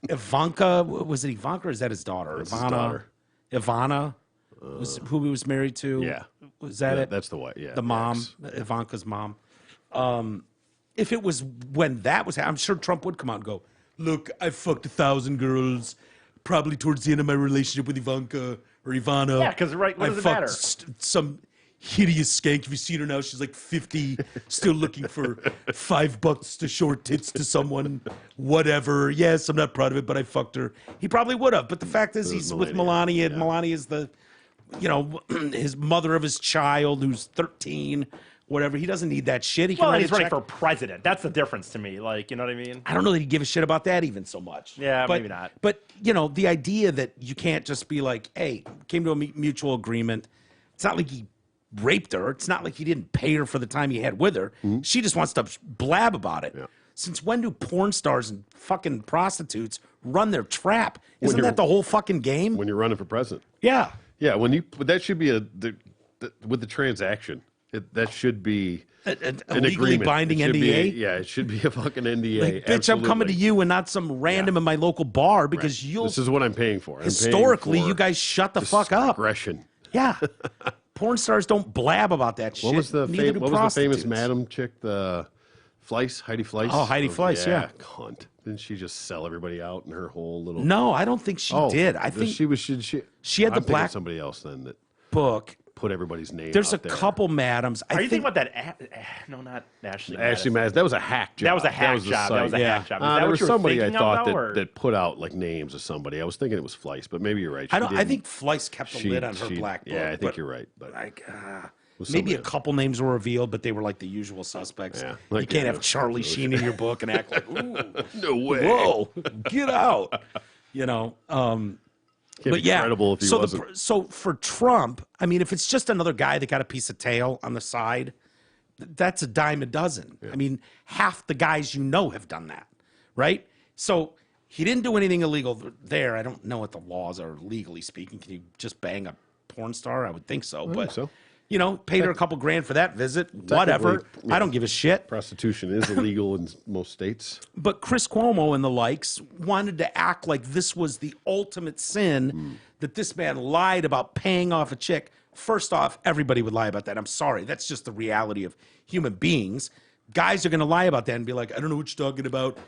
Ivanka, was it Ivanka or is that his daughter? That's his daughter. Ivana was who he was married to. Yeah. Was that it? That's the wife. Yeah. The mom, ex. Ivanka's mom. If it was when that was, I'm sure Trump would come out and go, look, I fucked 1,000 girls, probably towards the end of my relationship with Ivanka or Ivana. Yeah, because what does it fucked matter? Some hideous skank. If you seen her now, she's like 50, still looking for $5 to short tits to someone. Whatever. Yes, I'm not proud of it, but I fucked her. He probably would have. But the fact is, he's with Melania, and Melania is the, his mother of his child who's 13. Whatever. He doesn't need that shit. He can write he's a running check. for president. That's the difference to me. Like, you know what I mean? I don't know that he'd give a shit about that even so much. Yeah, maybe not. But, the idea that you can't just be like, hey, came to a mutual agreement. It's not like he raped her. It's not like he didn't pay her for the time he had with her. Mm-hmm. She just wants to blab about it. Yeah. Since when do porn stars and fucking prostitutes run their trap? Isn't that the whole fucking game? When you're running for president. Yeah. Yeah, that should be with the transaction. That should be A an legally agreement. binding It should NDA? be it should be a fucking NDA. Like, bitch, I'm coming to you and not some random in my local bar because This is what I'm paying for. historically, you guys shut the fuck up. Discretion. Yeah. Porn stars don't blab about that shit. What was the Neither do what was the famous prostitutes. madam chick? The Fleiss, Heidi Fleiss. Oh, Heidi Fleiss, yeah. Cunt. Didn't she just sell everybody out in her whole little? No, I don't think she did. I think she was. she had the I'm thinking black somebody else then that book. put everybody's name. There's a out there. couple madams. Are I you think thinking about that? No, not Ashley. Actually, Madison. that was a hack job. That was a hack job. That was a site. hack job. Is that there what was you were somebody I thinking thought of, though, that put out like names of somebody. I was thinking it was Fleiss, but maybe you're right. I don't. I didn't. think Fleiss kept the lid on her black book. Yeah, I think but, you're right. But like was maybe a somebody else. couple names were revealed, but they were like the usual suspects. Yeah, you like, can't yeah, have Charlie Sheen in your book and act like, ooh, no way. whoa, get out. You know. Can't But be yeah, credible if he so wasn't. so for Trump, I mean, if it's just another guy that got a piece of tail on the side, that's a dime a dozen. I mean, half the guys you know have done that, right? So he didn't do anything illegal there. I don't know what the laws are legally speaking. Can you just bang a porn star? I would think so, but think so. you know, paid her a couple grand for that visit. Whatever. yeah. I don't give a shit. Prostitution is illegal in most states. But Chris Cuomo and the likes wanted to act like this was the ultimate sin, that this man lied about paying off a chick. First off, everybody would lie about that. I'm sorry. That's just the reality of human beings. Guys are going to lie about that and be like, I don't know what you're talking about.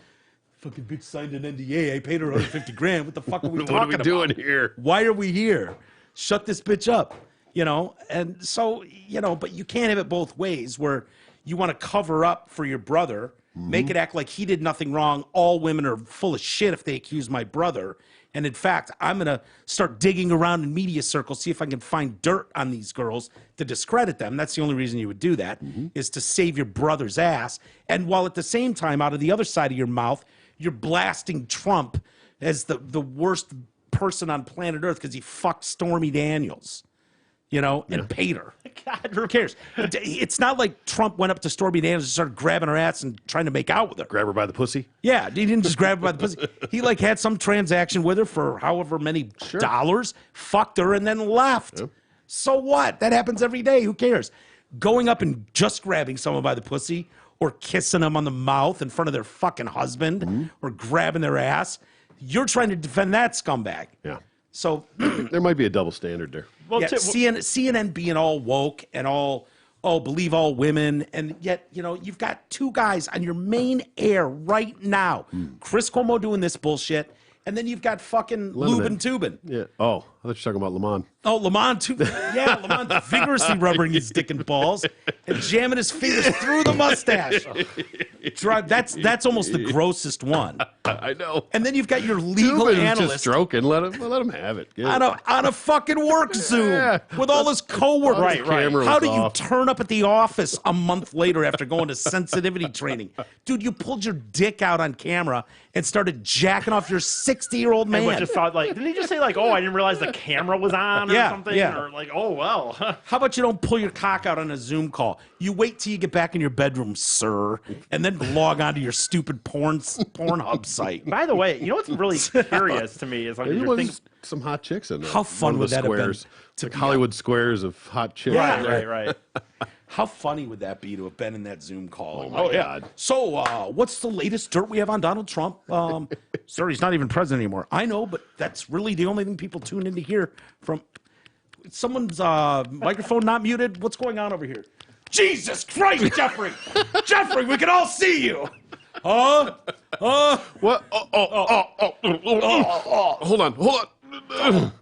Fucking bitch signed an NDA. I paid her 150 grand. What the fuck are we talking What are we about? doing here? Why are we here? Shut this bitch up. You know, and so, you know, but you can't have it both ways where you want to cover up for your brother, make it act like he did nothing wrong. All women are full of shit if they accuse my brother. And in fact, I'm going to start digging around in media circles, see if I can find dirt on these girls to discredit them. That's the only reason you would do that, is to save your brother's ass. And while at the same time, out of the other side of your mouth, you're blasting Trump as the worst person on planet Earth because he fucked Stormy Daniels. You know, and paid her. God, Who cares? It's not like Trump went up to Stormy Daniels and started grabbing her ass and trying to make out with her. Grab her by the pussy. Yeah, he didn't just grab her by the pussy. He like had some transaction with her for however many dollars, fucked her, and then left. So what? That happens every day. Who cares? Going up and just grabbing someone by the pussy or kissing them on the mouth in front of their fucking husband or grabbing their ass. You're trying to defend that scumbag. Yeah. So There might be a double standard there. well, yeah, CNN being all woke and all, believe all women, and yet, you know, you've got two guys on your main air right now. Chris Cuomo doing this bullshit, and then you've got fucking Lubin Tubin. Yeah. Oh, I thought you were talking about Lamont. Oh, Lamont too. Yeah, Lamont vigorously rubbing his dick and balls and jamming his fingers through the mustache. That's almost the grossest one. I know. And then you've got your legal Tubin's analyst just stroking. Let him have it. Good. on a fucking work Zoom Yeah. with all his coworkers. Right, right. Camera How was do you off. turn up at the office a month later after going to sensitivity training? Dude, you pulled your dick out on camera and started jacking off your 60-year-old and man. just thought like, didn't he just say like, oh, I didn't realize the camera was on or Yeah, something, yeah. or like, oh well. How about you don't pull your cock out on a Zoom call? You wait till you get back in your bedroom, sir, and then log onto your stupid Pornhub site. By the way, you know what's really curious to me is like, There you're thinking, was some hot chicks in there. How fun One of would the that have been squares. to Like be Hollywood squares of hot chicks. Yeah. right. How funny would that be to have been in that Zoom call? Oh, my God. So, what's the latest dirt we have on Donald Trump? Sir, he's not even president anymore. I know, but that's really the only thing people tune in to hear from. Someone's microphone not muted. What's going on over here? Jesus Christ, Jeffrey! Jeffrey, we can all see you. What? Hold on.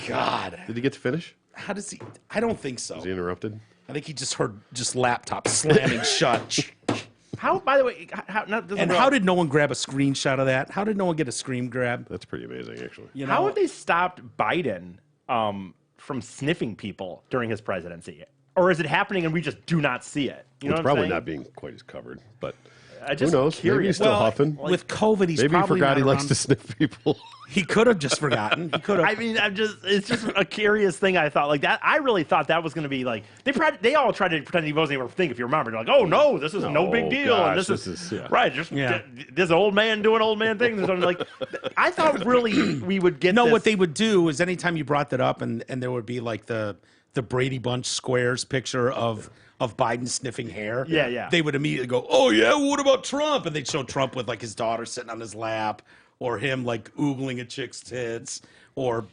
God, Did he get to finish? how does he? I don't think so. Was he interrupted? I think he just heard laptop slamming shut. how? By the way, And how did no one grab a screenshot of that? How did no one get a screen grab? That's pretty amazing, actually. You know? how have they stopped Biden from sniffing people during his presidency, or is it happening and we just do not see it? You know It's what I'm probably saying? not being quite as covered, but I who just knows? Maybe he's curious. still huffing. with COVID, he's Maybe he probably forgot not he likes around. to sniff people. He could have just forgotten. He could have. I mean, it's just a curious thing. I thought like that. I really thought that was going to be like they all tried to pretend he wasn't even a thing. If you remember, they're like, oh no, this is no big deal, and gosh, this this is is- yeah. right. Just Yeah. this old man doing old man things. And I'm like, I thought really we would get. No, this. what they would do is anytime you brought that up, and there would be like the Brady Bunch squares picture of Biden sniffing hair. Yeah, yeah. They would immediately go, "Oh yeah, well, what about Trump?" And they'd show Trump with like his daughter sitting on his lap, or him like oogling a chick's tits, or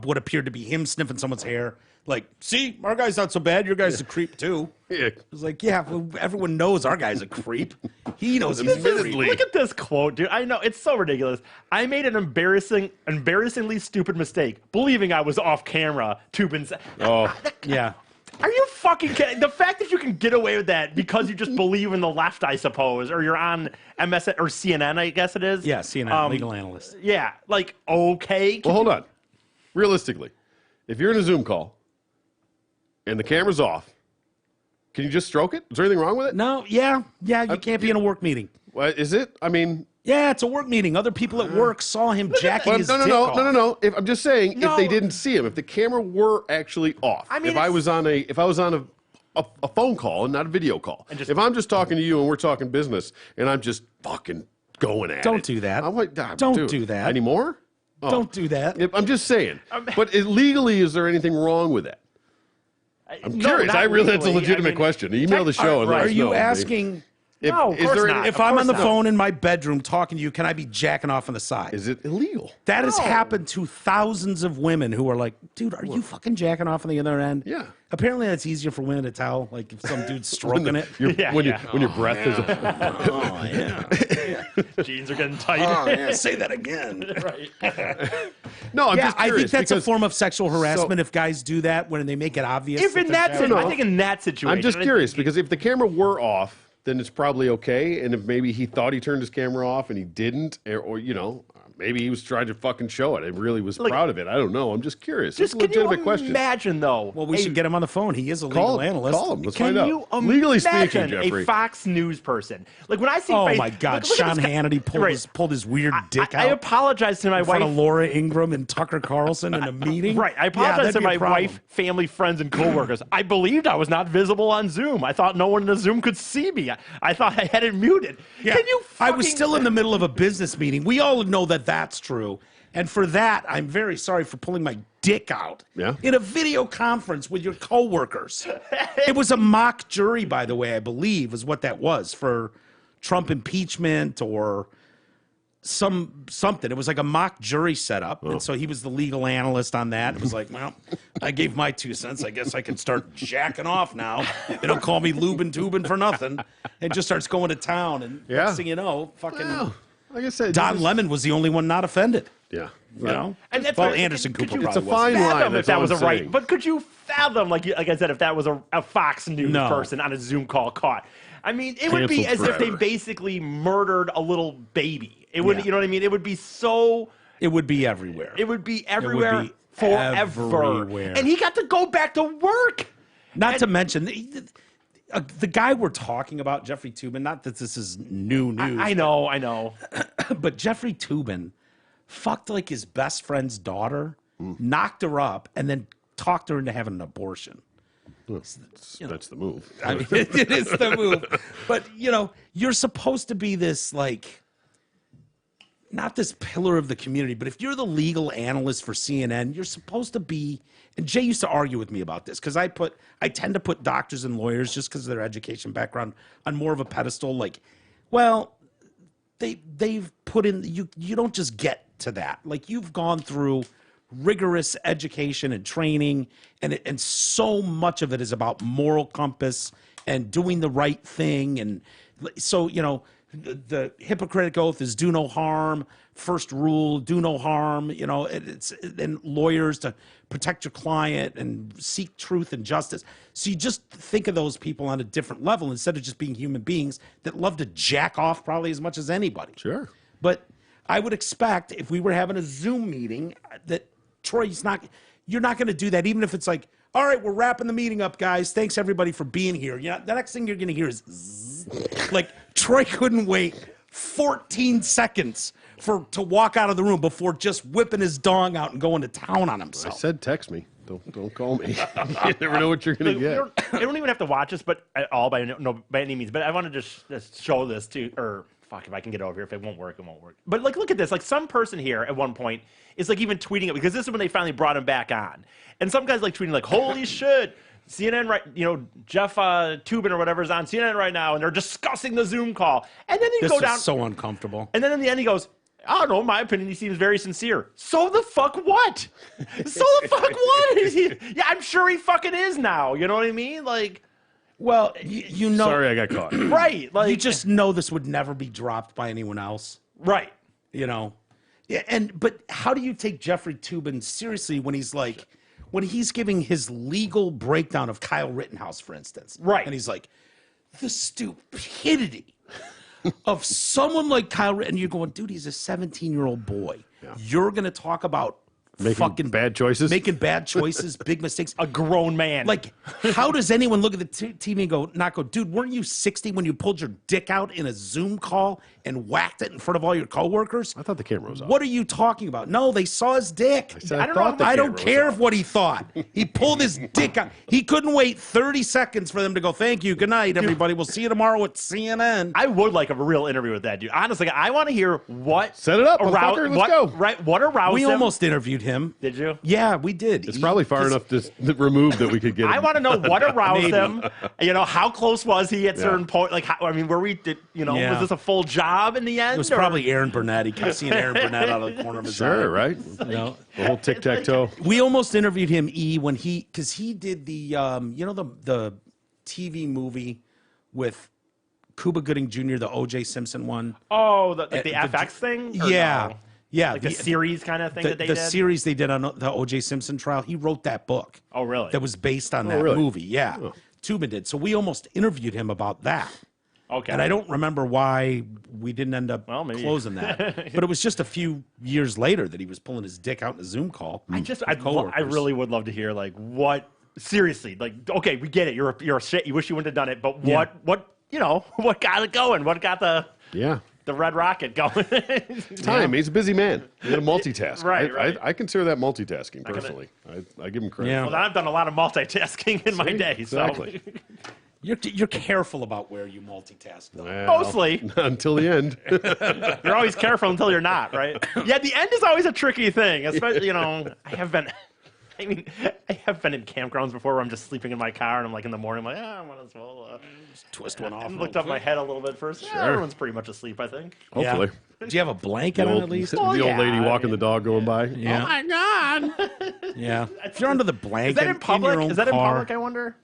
what appeared to be him sniffing someone's hair. Like, see, our guy's not so bad. Your guy's a creep too. Yeah. It's like, yeah, well, everyone knows our guy's a creep. He knows he's a creep. Look at this quote, dude. I know it's so ridiculous. I made an embarrassingly stupid mistake, believing I was off camera. Tubin said, Oh, Yeah. "Are you fucking kidding?" The fact that you can get away with that because you just believe in the left, I suppose, or you're on MSN or CNN, I guess it is. Yeah, CNN, legal analyst. Yeah, like okay. well, hold on. Realistically, if you're in a Zoom call and the camera's off, can you just stroke it? Is there anything wrong with it? No, yeah, you can't be in a work meeting. What, is it? I mean, Yeah, it's a work meeting. Other people at work saw him jacking his dick off. no. If I'm just saying, if No. they didn't see him, if the camera were actually off, I mean, if I was on a phone call and not a video call, just- if I'm just talking to you and we're talking business and I'm just fucking going at it, Don't do that. I'm like, Don't dude, do that. anymore. Oh. Don't do that. I'm just saying. But legally, is there anything wrong with that? I'm curious. not That's a legally. legitimate I mean, question. Email the show and let Are us you know. asking? No, of is course there not. If Of I'm course on the not. phone in my bedroom talking to you, can I be jacking off on the side? Is it illegal? That has No. happened to thousands of women who are like, dude, are you fucking jacking off on the other end? Yeah. Apparently that's easier for women to tell, like if some dude's stroking it. Yeah, when yeah. your breath is. Oh, yeah. Jeans are getting tight. Oh, yeah. Say that again. Right. No, I'm Yeah, just I curious think that's a because form of sexual harassment if guys do that when they make it obvious. If in they're that, jacking I off. think in that situation, I'm just curious because if the camera were off, then it's probably okay. And if maybe he thought he turned his camera off and he didn't, or you know, maybe he was trying to fucking show it and really was proud of it. I don't know. I'm just curious. Just It's a can you legitimate question. imagine though? Well, we should get him on the phone. He is a legal Call him. analyst. Call him. Let's Can find out. you Legally speaking, imagine Jeffrey. a Fox News person? Like when I see, Oh face- my God, look at Sean this guy- Hannity pulled his weird dick I out apologize to my in front wife. of Laura Ingram and Tucker Carlson in a meeting. Right, I Yeah, apologize that'd to be a my problem. wife, family, friends, and coworkers. I believed I was not visible on Zoom. I thought no one in the Zoom could see me. I thought I had it muted. Yeah. Can you? I was fucking- still in the middle of a business meeting. We all know that that's true. And for that, I'm very sorry for pulling my dick out Yeah. in a video conference with your coworkers. It was a mock jury, by the way, I believe, is what that was for Trump impeachment or something. It was like a mock jury setup. And so he was the legal analyst on that. It was like, well, I gave my 2 cents. I guess I can start jacking off now. They don't call me Lubin Tubin for nothing. And just starts going to town. And Yeah. next thing you know, fucking Well, like I said, Don this is- Lemon was the only one not offended. Yeah. You know? And that's Well, what- Anderson could Cooper you- probably It's a fine wasn't. line. fathom if That's that all was a I'm right. saying. But could you fathom, like I said, if that was a Fox News No. person on a Zoom call caught? I mean, it would be Canceled as if they forever. basically murdered a little baby. It would, Yeah. you know what I mean? It would be so. It would be everywhere. It would be everywhere be forever. everywhere. And he got to go back to work. Not to mention the guy we're talking about, Jeffrey Toobin. Not that this is new news. I know. But Jeffrey Toobin fucked like his best friend's daughter, knocked her up, and then talked her into having an abortion. That's the move. I mean, it is the move. But, you know, you're supposed to be this, like, not this pillar of the community, but if you're the legal analyst for CNN, you're supposed to be, and Jay used to argue with me about this, because I tend to put doctors and lawyers, just because of their education background, on more of a pedestal. Like, well, they've put in, you don't just get to that. Like, you've gone through rigorous education and training, and so much of it is about moral compass and doing the right thing. And so, you know, the Hippocratic Oath is do no harm. First rule, do no harm. You know, and lawyers to protect your client and seek truth and justice. So you just think of those people on a different level instead of just being human beings that love to jack off probably as much as anybody. Sure. But I would expect if we were having a Zoom meeting that Troy, you're not going to do that, even if it's like, all right, we're wrapping the meeting up, guys. Thanks everybody for being here. You know, the next thing you're going to hear is zzz. Like Troy couldn't wait 14 seconds to walk out of the room before just whipping his dong out and going to town on I himself. said text me. Don't call me. You never know what you're going to get. You don't even have to watch this, but at all by any means. But I want to just show this to, or fuck, if I can get over here. If it won't work, it won't work. But like, look at this. Like, some person here at one point is like even tweeting it, because this is when they finally brought him back on. And some guys like tweeting like, "Holy shit, CNN right, you know, Jeff Toobin or whatever is on CNN right now, and they're discussing the Zoom call." And then you This go is down. so uncomfortable. And then in the end, he goes, I don't know. In my opinion, he seems very sincere. So the fuck what? So the fuck what? Is he, yeah, I'm sure he fucking is now. You know what I mean? Like, Well, you know, Sorry, I got caught. right? Like, you just know this would never be dropped by anyone else. right. You know, yeah. But how do you take Jeffrey Toobin seriously when he's like, when he's giving his legal breakdown of Kyle Rittenhouse, for instance, Right. And he's like, the stupidity of someone like Kyle Rittenhouse. And you're going, dude, he's a 17-year-old boy. You're gonna talk about Making fucking bad choices? making bad choices, big mistakes. A grown man. Like, how does anyone look at the TV and go, dude, weren't you 60 when you pulled your dick out in a Zoom call and whacked it in front of all your coworkers? I thought the camera was off. What are you talking about? No, they saw his dick. said I I don't thought know. the I don't camera was care off. what he thought. He pulled his dick out. He couldn't wait 30 seconds for them to go, thank you, good night, everybody. We'll see you tomorrow at CNN. I would like a real interview with that dude. Honestly, I want to hear what Set it up, motherfucker. Let's go. Right, what aroused We him. almost interviewed him. Did you? Yeah, we did. It's probably far enough removed that we could get I him. want to know what aroused Maybe. him. You know, how close was he at certain point? Like, how, I mean, were we? Yeah. Was this a full job in the end? It was or- probably Aaron Burnett. He kept seeing Aaron Burnett out of the corner of his eye. Sure, right? You know? The whole tic-tac-toe. We almost interviewed him, when because he did the, the TV movie with Cuba Gooding Jr., the O.J. Simpson one. Oh, the the- FX thing. Or Yeah, no? yeah. Like the series kind of thing the, that they the did. series they did on the O.J. Simpson trial. He wrote that book. Oh, really? That was based on that really? movie. Yeah, Oh. Tubin did. So we almost interviewed him about that. Okay. And I don't remember why we didn't end up Well, maybe. closing that. But it was just a few years later that he was pulling his dick out in a Zoom call. I with coworkers. I really would love to hear like what. Seriously, like, okay, we get it. You're a shit. You wish you wouldn't have done it. But Yeah. what what got it going? What got the Yeah. red rocket going? Time. He's a busy man. He's a multitask. Right. I consider that multitasking, personally. I give him credit. Yeah. Well, I've done a lot of multitasking in my See? day. Exactly. So You're careful about where you multitask, though. Well, Mostly. until the end. you're always careful until you're not, right? Yeah, the end is always a tricky thing. Especially, I have been in campgrounds before where I'm just sleeping in my car and I'm like in the morning, I'm like, I might as well Twist one off. and looked up my head a little bit first. Yeah, everyone's pretty much asleep, I think. Yeah. Hopefully. Do you have a blanket The on old, at least? the Well, old yeah, lady I walking mean, the dog going by. Yeah. Oh my god! Yeah. If you're under the blanket, Is that in public? your own Is that in car, public? I wonder.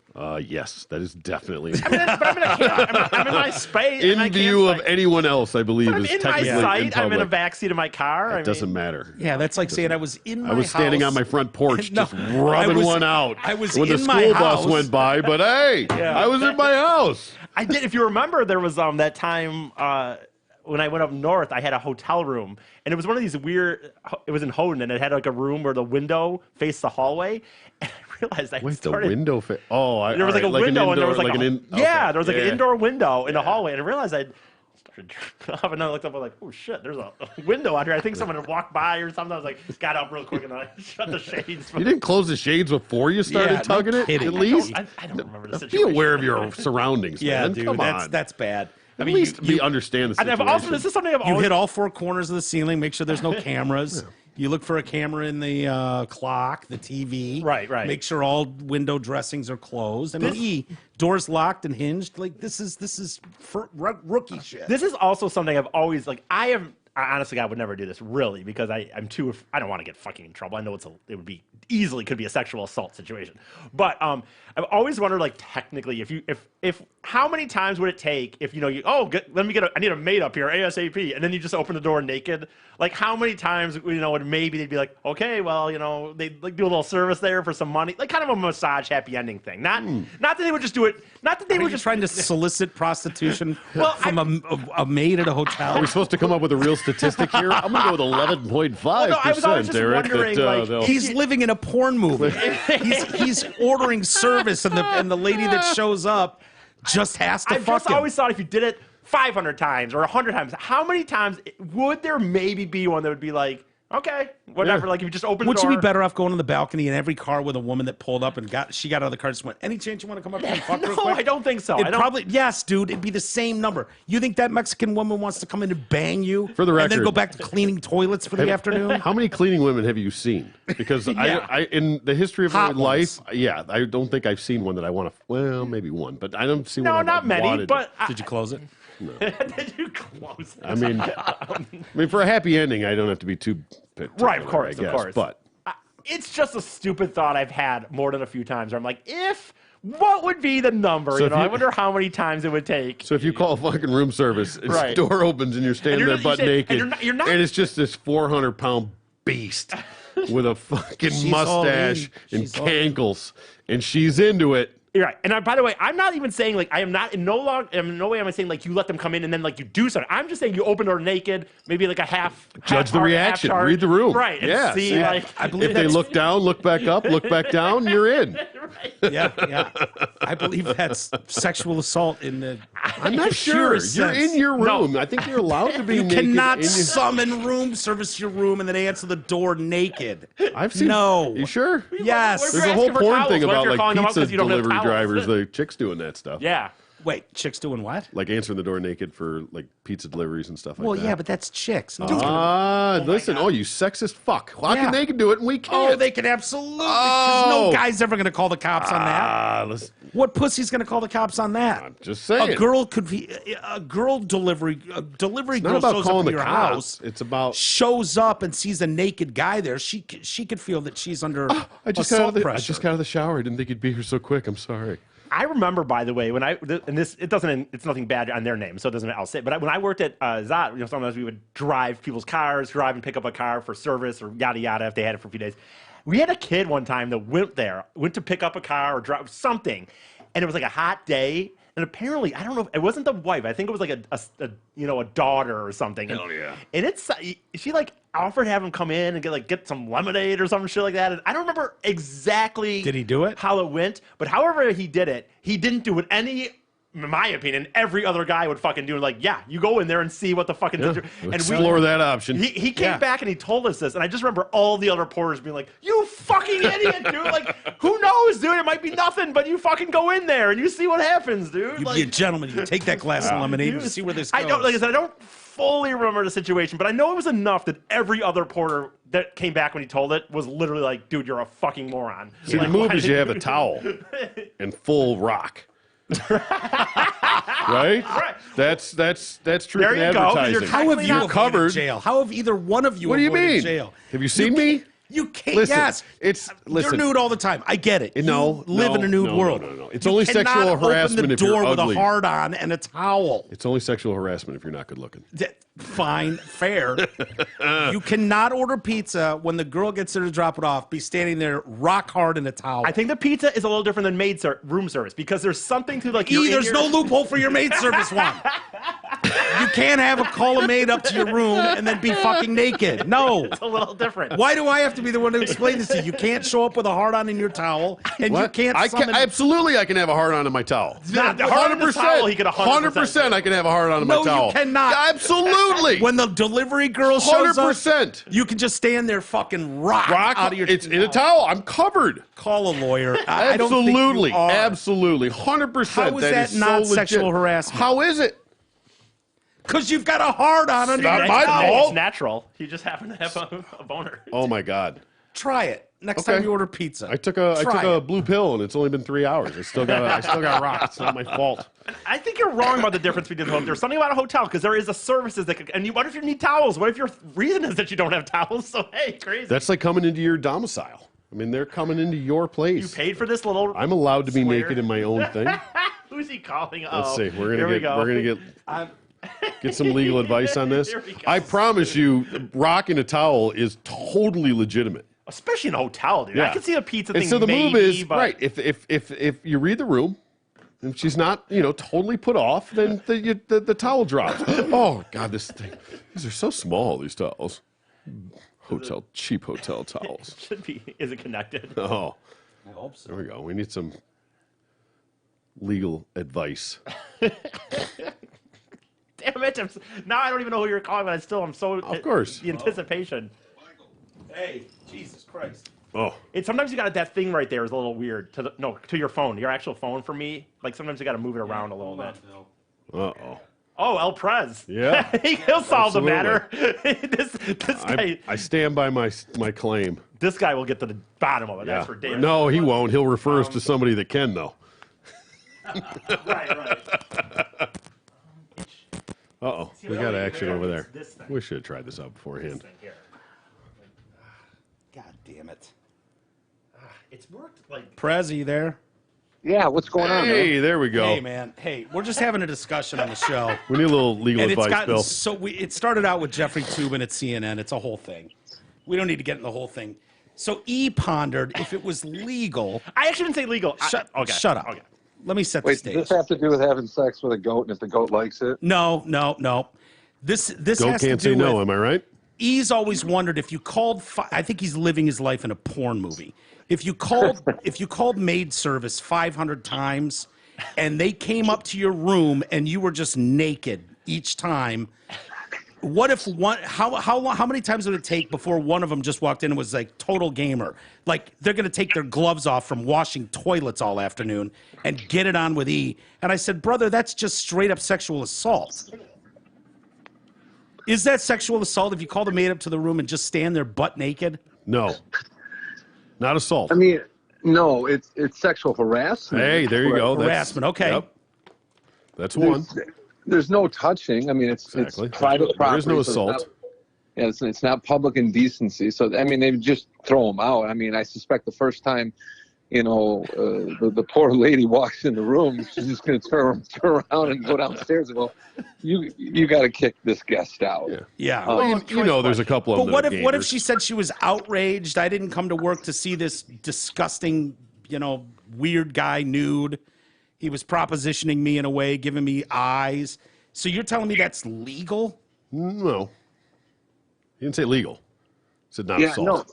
Yes, that is definitely. But I'm in my space. in my view of campsite. anyone else, I believe, I'm is in my technically in sight. I'm in a public. backseat of my car. It doesn't matter. Yeah, that's like saying I was in my I was standing house. on my front porch No, just I rubbing was- one out I was when the in my school bus house. went by, but hey, I was in my house. I did. If you remember, there was that time when I went up north. I had a hotel room, and it was one of these weird. It was in Houghton, and it had like a room where the window faced the hallway. And I realized I Wait, started. the window. There was like a window, and there was like, an there was like an yeah. indoor window in the hallway, and I realized I started jerking off, and I looked up, I was like, oh shit, there's a window out here. I think someone had walked by or something. I was like, got up real quick and I shut the shades. You didn't close the shades before you started Yeah, no tugging it. kidding. At least I don't remember the be situation. aware of your surroundings, Yeah, man. dude, Come on. that's bad. At least understand the And situation. I've also, this is something I've You always hit all four corners of the ceiling. Make sure there's no cameras. You look for a camera in the clock, the TV. Right. Make sure all window dressings are closed. I mean, doors locked and hinged. Like this is for rookie shit. This is also something I've always honestly, I would never do this really because I'm too. I don't want to get fucking in trouble. I know it would be could be a sexual assault situation, but I've always wondered like technically if how many times would it take if let me I need a maid up here ASAP, and then you just open the door naked. Like how many times would maybe they'd be like, okay, well they'd like do a little service there for some money, like kind of a massage happy ending thing. Not that they would just do it. Not that they Are were you just trying to solicit prostitution from a maid at a hotel? Are we supposed to come up with a real statistic here? I'm going to go with 11.5%, Well, no, I was always just Eric. wondering, like, they'll- He's living in a porn movie. he's ordering service, and the lady that shows up just has to I've fuck just him. always thought if you did it 500 times or 100 times, how many times would there maybe be one that would be like, okay, whatever, Yeah. like if you just open the Would door. you be better off going on the balcony in every car with a woman that pulled up and she got out of the car and just went, any chance you want to come up here and fuck real No, quick? I don't think so. It'd I don't. probably, yes, dude, it'd be the same number. You think that Mexican woman wants to come in and bang you For the and then record- go back to cleaning toilets for the afternoon? How many cleaning women have you seen? Because Yeah. I in the history of my Hot life, ones. yeah, I don't think I've seen one that I want to. Well, maybe one, but I don't see one. No, I've not many, wanted. but Did you close it? You close. I mean, for a happy ending, I don't have to be too particular, Right, of course, I guess, of course. But It's just a stupid thought I've had more than a few times. Where I'm like, what would be the number? So I wonder how many times it would take. so if you call fucking room service, and Right. the door opens and you're standing there butt naked, you're not- and it's just this 400-pound beast with a fucking She's all mustache in. and She's all in. cankles, and she's into it. You're right. And by the way, I'm not even saying like I am not in no way am I saying like you let them come in and then like you do something. I'm just saying you open the door naked, maybe like a half. Judge the half-heart, reaction. half-charge. Read the room. Right. And Yeah, see see, like I believe If they that's look down, look back up, look back down, you're in. Yeah. I believe that's sexual assault in the. I'm not sure. purest You're sense. in your No. room. I think you're allowed to be You naked. cannot in your... summon room service to your room and then answer the door naked. I've seen. No. You sure? Yes. What if There's you're a whole asking for porn towels? thing What if about you're like calling them up pizza 'cause you don't have delivery towels? drivers. The chicks doing that stuff. Yeah. Wait, chicks doing what? Like answering the door naked for like pizza deliveries and stuff like Well, that. yeah, but that's chicks. Dude, Listen. Oh, you sexist fuck. Why Yeah. can they can do it and we can't? oh, they can absolutely. Because Oh. no guy's ever going to call the cops on that. Listen, What pussy's going to call the cops on that? I'm just saying. A girl could be a delivery not girl about shows up calling at the your cops. house. It's about. Shows up and sees a naked guy there. She could feel that she's under I just got out assault of the. I pressure. just got out of the shower. I didn't think you'd be here so quick. I'm sorry. I remember, by the way, when it's nothing bad on their name, so it doesn't. I'll say, but when I worked at Zot, sometimes we would drive people's cars, drive and pick up a car for service or yada yada if they had it for a few days. We had a kid one time that went to pick up a car or drive something, and it was like a hot day. And apparently, I don't know, it wasn't the wife. I think it was like a daughter or something. Hell yeah. And she like offered to have him come in and get some lemonade or some shit like that. And I don't remember exactly. Did he do it? How it went, but however he did it, he didn't do it in my opinion, every other guy would fucking do it. Like, yeah, you go in there and see what the fucking. Yeah. And Explore that option. He came Yeah. back and he told us this, and I just remember all the other reporters being like, "You fucking idiot, dude! Like, who knows, dude? It might be nothing, but you fucking go in there and you see what happens, dude." You like, be a gentleman. You take that glass of lemonade and see where this goes. I don't, like I said, I don't fully remember the situation, but I know it was enough that every other reporter that came back when he told it was literally like, "Dude, you're a fucking moron." See, Like, the move why is did you have a towel and full rock. Right? Right. That's truth There in you go, 'cause advertising. you're How have technically you not avoided covered. jail? How have either one of you What do you avoided mean? jail? Have you seen me? You can't. Listen, yes, listen. You're nude all the time. I get it. No, you live no, in a nude no, world. no. It's You only cannot sexual open harassment the if you're door with ugly. a hard on and a towel. It's only sexual harassment if you're not good looking. Fine, fair. You cannot order pizza when the girl gets there to drop it off. Be standing there rock hard in a towel. I think the pizza is a little different than room service because there's something to like. you're in There's your- no loophole for your maid service one. You can't call a maid up to your room and then be fucking naked. No. It's a little different. Why do I have to be the one to explain this to you? You can't show up with a hard on in your towel, and you What? can't I summon. absolutely, I can have a hard on in my towel. Not the hard on the towel, he could 100%. I can have a hard on in my No, you towel. cannot. Absolutely. When the delivery girl shows up, 100%. you can just stand there fucking rock out of your. It's in a towel. I'm covered. Call a lawyer. I don't think Absolutely. you are. Absolutely. 100%. How is that is not so sexual legit. harassment? How is it? Because you've got a hard on under Not your my towel. fault. It's natural. You just happen to have a boner. Oh my God. Try it next Okay. time you order pizza. I took a Try it. blue pill and it's only been 3 hours. I still got rock. It's not my fault. I think you're wrong about the difference between the There's something about a hotel because there is a services that what if you need towels? What if your reason is that you don't have towels? So hey, crazy. That's like coming into your domicile. I mean, they're coming into your place. you paid for this little. I'm allowed to be square. naked in my own thing. Who's he calling? Let's see. We're here we gonna go. get some legal advice on this. Here we go. I promise you, rocking a towel is totally legitimate. Especially in a hotel, dude. I can see a pizza And thing. so the maybe, move is but right. If you read the room, and she's not totally put off, then the towel drops. Oh God, this thing. These are so small. These towels. Cheap hotel towels. Should be. Is it connected? Oh, I hope so. there we go. We need some legal advice. Damn it! Now I don't even know who you're calling, but I'm so. Of course. The anticipation. Hey, Jesus Christ. Oh, Sometimes you got that thing right there is a little weird to your phone, your actual phone. For me, like sometimes you got to move it around a little bit. uh-oh. Oh, El Prez. Yeah. He'll solve the Absolutely. matter. this guy, I stand by my claim. this guy will get to the bottom of it. That's for damn. No, he won't. He'll refer us to somebody that can, though. Right. We got action over there. We should have tried this out beforehand. God damn it. It's worked like Prezi there. Yeah, what's going on, man? Hey, there we go. Hey, man. Hey, we're just having a discussion on the show. We need a little legal And it's advice, gotten Bill. so it started out with Jeffrey Toobin at CNN. It's a whole thing. We don't need to get in the whole thing. So E pondered if it was legal. I actually didn't say legal. Shut up. Okay. Let me set the Wait, stage. does this have to do with having sex with a goat, and if the goat likes it? No. This Goat has to can't do say no, with am I right? E's always wondered if you called. I think he's living his life in a porn movie. If you called maid service 500 times, and they came up to your room and you were just naked each time, what if one? How many times would it take before one of them just walked in and was like total gamer? Like they're gonna take their gloves off from washing toilets all afternoon and get it on with E. And I said, brother, that's just straight up sexual assault. Is that sexual assault if you call the maid up to the room and just stand there butt naked? No. Not assault. I mean, no, it's sexual harassment. Hey, there you go. Harassment, okay. Yep. That's one. There's no touching. I mean, Exactly. it's private property. There is no so assault. it's not public indecency. So, I mean, they just throw them out. I mean, I suspect the first time, the poor lady walks in the room, she's just going to turn around and go downstairs and go, you got to kick this guest out. Yeah. Well, you know, there's a couple of But them. what if she said she was outraged? I didn't come to work to see this disgusting, weird guy nude. He was propositioning me in a way, giving me eyes. So you're telling me that's legal? No. He didn't say legal. He said not assault. No.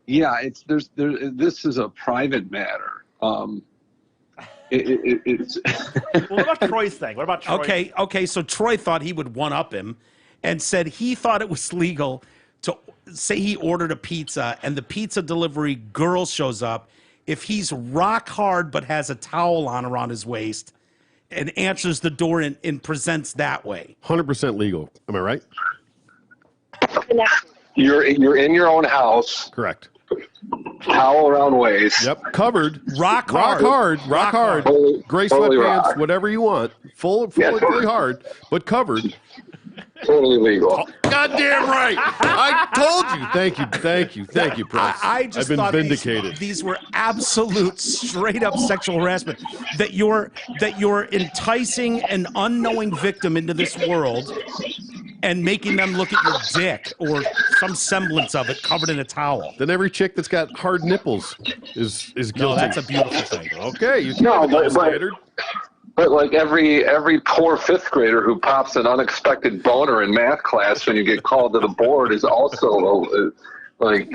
Yeah, this is a private matter. It's Well, what about Troy's thing? What about Troy? Okay. So Troy thought he would one up him, and said he thought it was legal to say he ordered a pizza, and the pizza delivery girl shows up if he's rock hard but has a towel on around his waist, and answers the door and presents that way. 100% legal. Am I right? you're in your own house, Correct. towel around waist. Yep. Covered. Rock Rock hard. hard. Rock hard. Totally- Gray totally sweatpants, rock. whatever you want. Fully hard, but covered. Totally legal. Goddamn right. I told you. Thank you, Price. I just I've been thought vindicated. These were absolute straight up sexual harassment. That you're enticing an unknowing victim into this world and making them look at your dick or some semblance of it covered in a towel. Then every chick that's got hard nipples is guilty. No, that's a beautiful thing. Okay, you can't No, have a double but- standard. But like every poor fifth grader who pops an unexpected boner in math class when you get called to the board is also like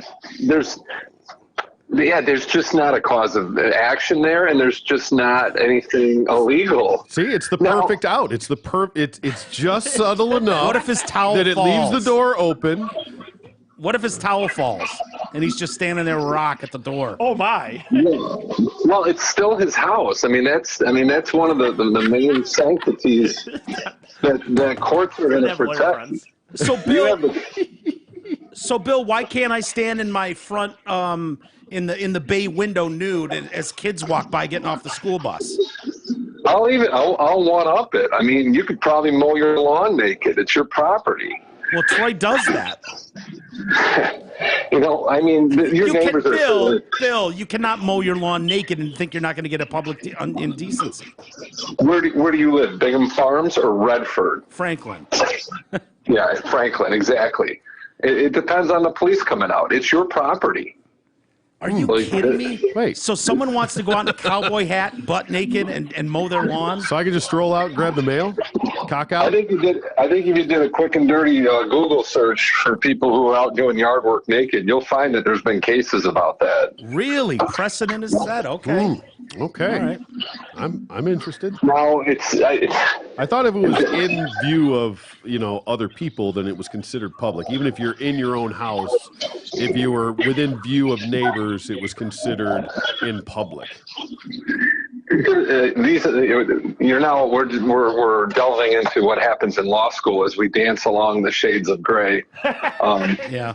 there's just not a cause of action there, and there's just not anything illegal. See, it's the No. perfect out. It's it's just subtle enough. What if his towel that it leaves the falls? door open? What if his towel falls and he's just standing there rock at the door? Oh my! Well, it's still his house. I mean, that's one of the main sanctities that courts are going to Have protect. boyfriends. So You have Bill, the, Bill, why can't I stand in my front in the bay window nude as kids walk by getting off the school bus? I'll one up it. I mean, you could probably mow your lawn naked. It's your property. Well, Troy does that. I mean, your neighbors are. Bill, you cannot mow your lawn naked and think you're not going to get a public indecency. Where do you live? Bingham Farms or Redford? Franklin. Yeah, Franklin, exactly. It depends on the police coming out. It's your property. Are you Like, kidding me? Wait. So someone wants to go out in a cowboy hat, butt naked, and mow their lawn? So I can just stroll out and grab the mail? Cock out? I think if you did a quick and dirty Google search for people who are out doing yard work naked, you'll find that there's been cases about that. Really? Precedent is set. Okay. Okay. All right. I'm interested. Now I thought if it was in view of, other people, then it was considered public. Even if you're in your own house, if you were within view of neighbors, it was considered in public. we're delving into what happens in law school as we dance along the shades of gray. Yeah.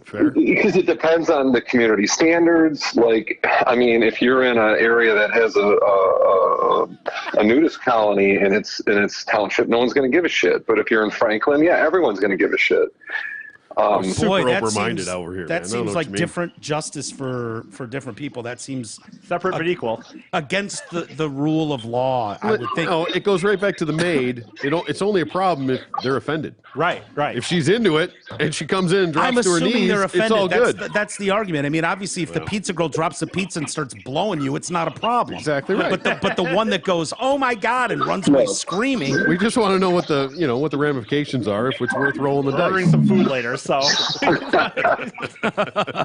Fair. Because it depends on the community standards. Like, I mean, if you're in an area that has a nudist colony and it's township, no one's going to give a shit. But if you're in Franklin, yeah, everyone's going to give a shit. Super that open-minded seems, over here. That man. I don't seems know what like you mean. different justice for different people. That seems Separate but equal. against the rule of law. I would think. No, it goes right back to the maid. It's only a problem if they're offended. Right. If she's into it and she comes in and drops I'm to her assuming knees, they're offended. it's all that's good. that's the argument. I mean, obviously, if the pizza girl drops the pizza and starts blowing you, it's not a problem. Exactly right. But the one that goes, "Oh my God," and runs away screaming. We just want to know what the ramifications are, if it's worth rolling the Ordering dice. some food later, so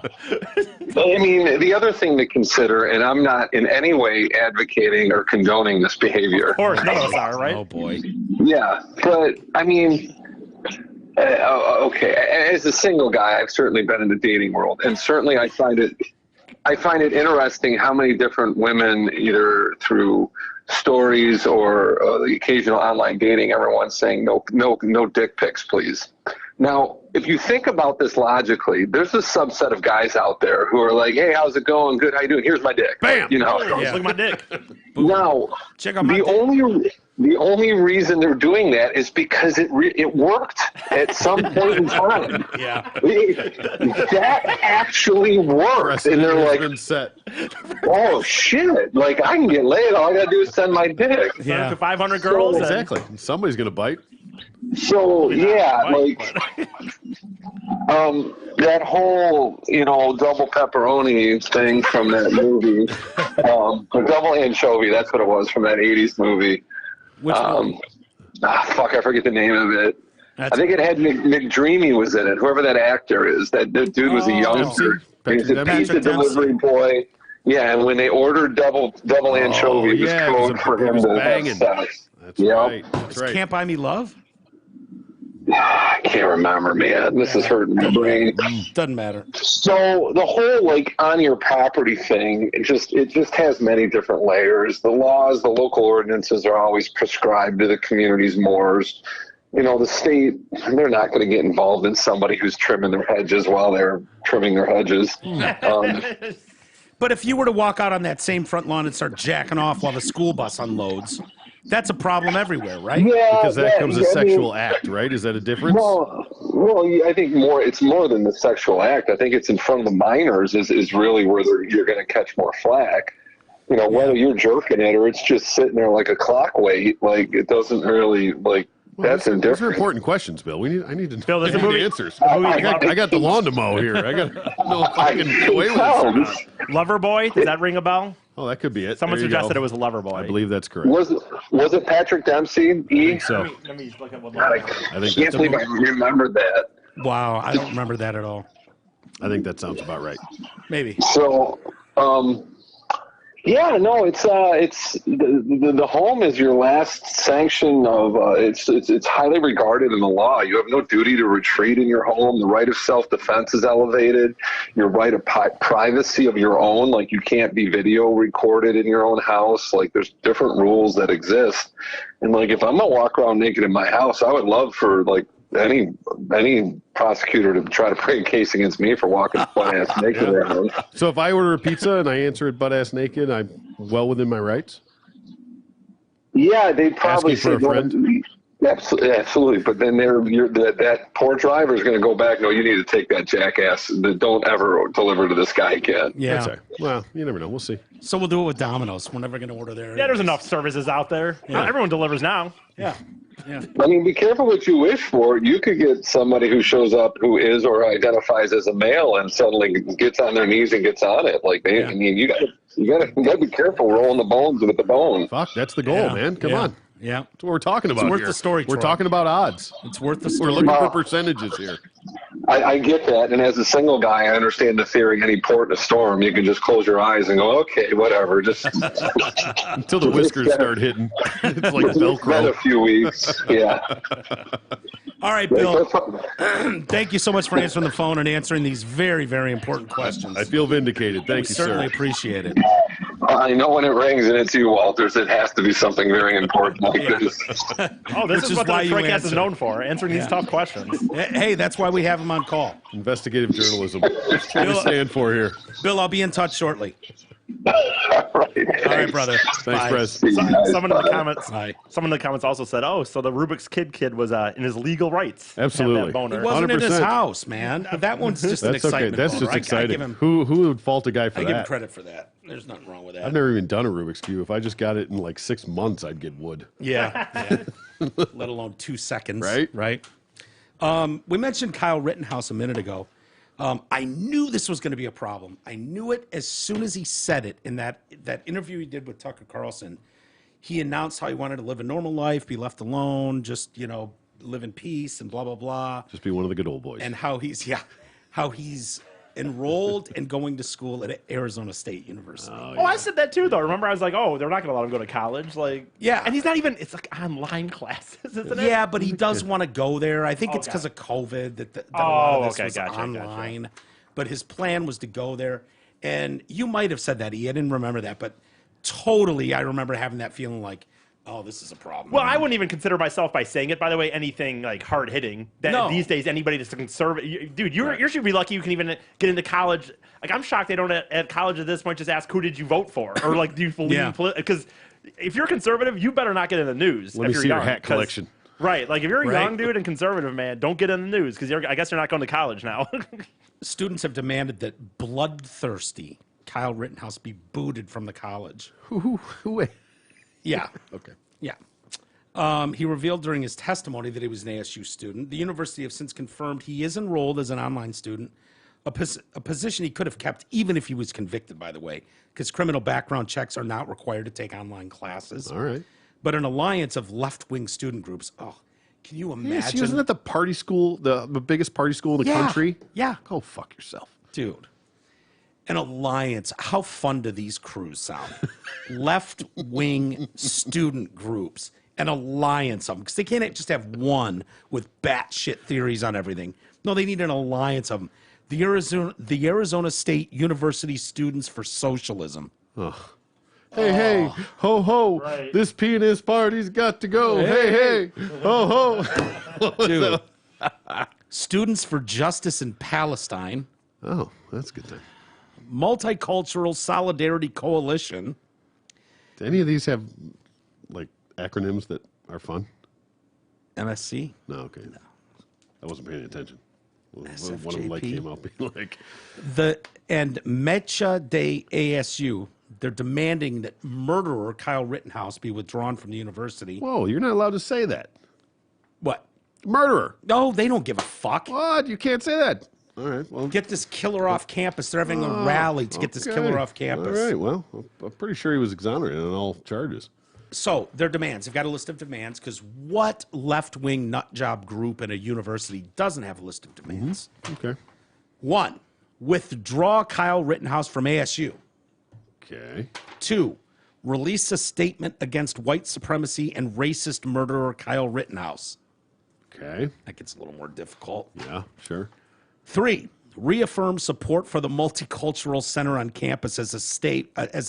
I mean, the other thing to consider, and I'm not in any way advocating or condoning this behavior. of course none of us are, right? Oh boy. Yeah, but I mean, okay. As a single guy, I've certainly been in the dating world, and certainly I find it interesting how many different women, either through stories or the occasional online dating, everyone's saying no dick pics, please. Now, if you think about this logically, there's a subset of guys out there who are like, "Hey, how's it going? Good, how you doing? Here's my dick." Bam! You know. Yeah. Look at my dick. Now, Check out my dick. the only reason they're doing that is because it worked at some point in time. Yeah. That actually worked, and they're Precedent has like, been set. "Oh shit! Like I can get laid. All I gotta do is send my dick." Send Yeah. it to 500 girls. and- Exactly. Somebody's gonna bite. So yeah, like that whole double pepperoni thing from that movie, or double anchovy. That's what it was from that '80s movie. Which one? Fuck, I forget the name of it. That's- I think it had McDreamy was in it. Whoever that actor is, that dude was a youngster. Patrick He's a Dempsey? pizza Patrick Dempsey. delivery boy. Yeah, and when they ordered double anchovy, it was yeah, it code was for it him was to banging. have sex. That's Yep. right. That's right. Can't Buy Me Love? I can't remember, man. This is hurting my brain. Doesn't matter. So the whole like on your property thing, it just has many different layers. The laws, the local ordinances are always prescribed to the community's mores. The state, they're not going to get involved in somebody who's trimming their hedges while they're trimming their hedges. But if you were to walk out on that same front lawn and start jacking off while the school bus unloads, that's a problem everywhere, right? Yeah, Because that comes a I mean, sexual act, right? Is that a difference? Well, yeah, I think it's more than the sexual act. I think it's in front of the minors is really where you're going to catch more flack. Whether you're jerking it or it's just sitting there like a clock weight, like it doesn't really like. That's Those are indifferent. important questions, Bill. I need to Bill, there's I a need movie- the answers. a movie- I got the lawn to mow here. I got to know if I can get away with this or not. Lover Boy, does that ring a bell? Oh, that could be it. Someone There you suggested go. it was Lover Boy. I believe that's correct. Was it Patrick Dempsey? So Let me look at what God, I Lover Boy is. I think can't believe I remembered that. Wow, I don't remember that at all. that sounds about right. Maybe. So, yeah, no, it's the home is your last sanction of it's highly regarded in the law. You have no duty to retreat in your home. The right of self-defense is elevated. Your right of privacy of your own, like you can't be video recorded in your own house. Like there's different rules that exist. And like if I'm gonna walk around naked in my house, I would love for like any prosecutor to try to bring a case against me for walking butt ass naked around. So if I order a pizza and I answer it butt ass naked, I'm well within my rights. Yeah, they probably Asking for a friend? Absolutely. But then that poor driver is going to go back. No, you need to take that jackass. Don't ever deliver to this guy again. Yeah. That's all right. Well, you never know. We'll see. So we'll do it with Domino's. We're never going to order there. Yeah, there's enough services out there. Not everyone delivers now. Yeah. Yeah. I mean, be careful what you wish for. You could get somebody who shows up who is or identifies as a male and suddenly gets on their knees and gets on it. Like I mean, you gotta be careful rolling the bones with the bone. Fuck, that's the goal, Yeah. man. Come Yeah. on. Yeah. That's what we're talking about worth here. the story, We're Troy. talking about odds. It's worth the We're story. looking for percentages here. I get that, and as a single guy, I understand the theory. Any port in a storm, you can just close your eyes and go, okay, whatever. Just Until the whiskers start hitting. It's like it's been a Velcro. few weeks. Yeah. All right, Bill. Thank you so much for answering the phone and answering these very, very important questions. I feel vindicated. Thank we you, certainly sir. appreciate it. I know when it rings and it's you, Walters, it has to be something very important like this. Oh, this is is what the why you Tricast is answer. known for, answering these tough questions. Hey, that's why we have him on call. Investigative journalism. That's what we stand for here. Bill, I'll be in touch shortly. Right. All right, brother. Thanks, Bye. Prez. Someone in the comments, Bye. someone in the comments also said, "Oh, so the Rubik's Kid was in his legal rights. to have that Absolutely. boner." He wasn't in his 100%. house, man. That one's just an That's okay. excitement. That's boner. just I exciting. give him, Who would fault a guy for I give him that? credit for that. There's nothing wrong with that. I've never even done a Rubik's Cube. If I just got it in like 6 months, I'd get wood. Yeah. Let alone 2 seconds. Right? Right. We mentioned Kyle Rittenhouse a minute ago. I knew this was going to be a problem. I knew it as soon as he said it in that interview he did with Tucker Carlson. He announced how he wanted to live a normal life, be left alone, just, live in peace and blah, blah, blah. Just be one of the good old boys. And how he's enrolled and going to school at Arizona State University. Oh, I said that too, though. Remember, I was like, "Oh, they're not going to let him go to college." Like, Yeah. and he's not even. It's like online classes, isn't it? Yeah, but he does want to go there. I think it's Okay. because of COVID that a lot of this okay, was gotcha. online. But his plan was to go there. And you might have said that, I didn't remember that. But totally, I remember having that feeling like, oh, this is a problem. Well, I wouldn't even consider myself, by saying it, by the way, anything like hard hitting. That No. these days, anybody that's a conservative, dude, you should be lucky you can even get into college. Like, I'm shocked they don't at college at this point just ask who did you vote for, or like, do you believe Yeah. because if you're conservative, you better not get in the news. Let if me you're see your young, hat 'cause- collection. Right, like if you're a Right. young dude and conservative, man, don't get in the news because I guess you're not going to college now. Students have demanded that bloodthirsty Kyle Rittenhouse be booted from the college. Who? Yeah. Okay. Yeah. He revealed during his testimony that he was an ASU student. The university have since confirmed he is enrolled as an online student, a position he could have kept even if he was convicted, by the way, because criminal background checks are not required to take online classes. All right. But an alliance of left-wing student groups. Oh, can you Yes, imagine? isn't that the party school, the biggest party school in the Yeah. country? Yeah. Go fuck yourself. Dude, an alliance. How fun do these crews sound? Left-wing student groups. An alliance of them. Because they can't just have one with batshit theories on everything. No, they need an alliance of them. The Arizona State University Students for Socialism. Hey, ho, ho. Right. This penis party's got to go. Hey, ho, ho. Dude. Students for Justice in Palestine. Oh, that's a good thing. Multicultural Solidarity Coalition. Do any of these have, like, acronyms that are fun? MSC. No, okay. I wasn't paying attention. One of them, like, SFJP. came out being like, And Mecha de ASU, they're demanding that murderer Kyle Rittenhouse be withdrawn from the university. whoa, you're not allowed to say that. What? Murderer. No, they don't give a fuck. What? You can't say that. All right, well. Get this killer off campus. They're having a rally to get this okay. killer off campus. All right, well, I'm pretty sure he was exonerated on all charges. So their demands. They've got a list of demands because what left-wing nut job group in a university doesn't have a list of demands? Okay. 1, withdraw Kyle Rittenhouse from ASU. Okay. 2, release a statement against white supremacy and racist murderer Kyle Rittenhouse. Okay. That gets a little more difficult. Yeah, sure. 3, reaffirm support for the Multicultural Center on campus as a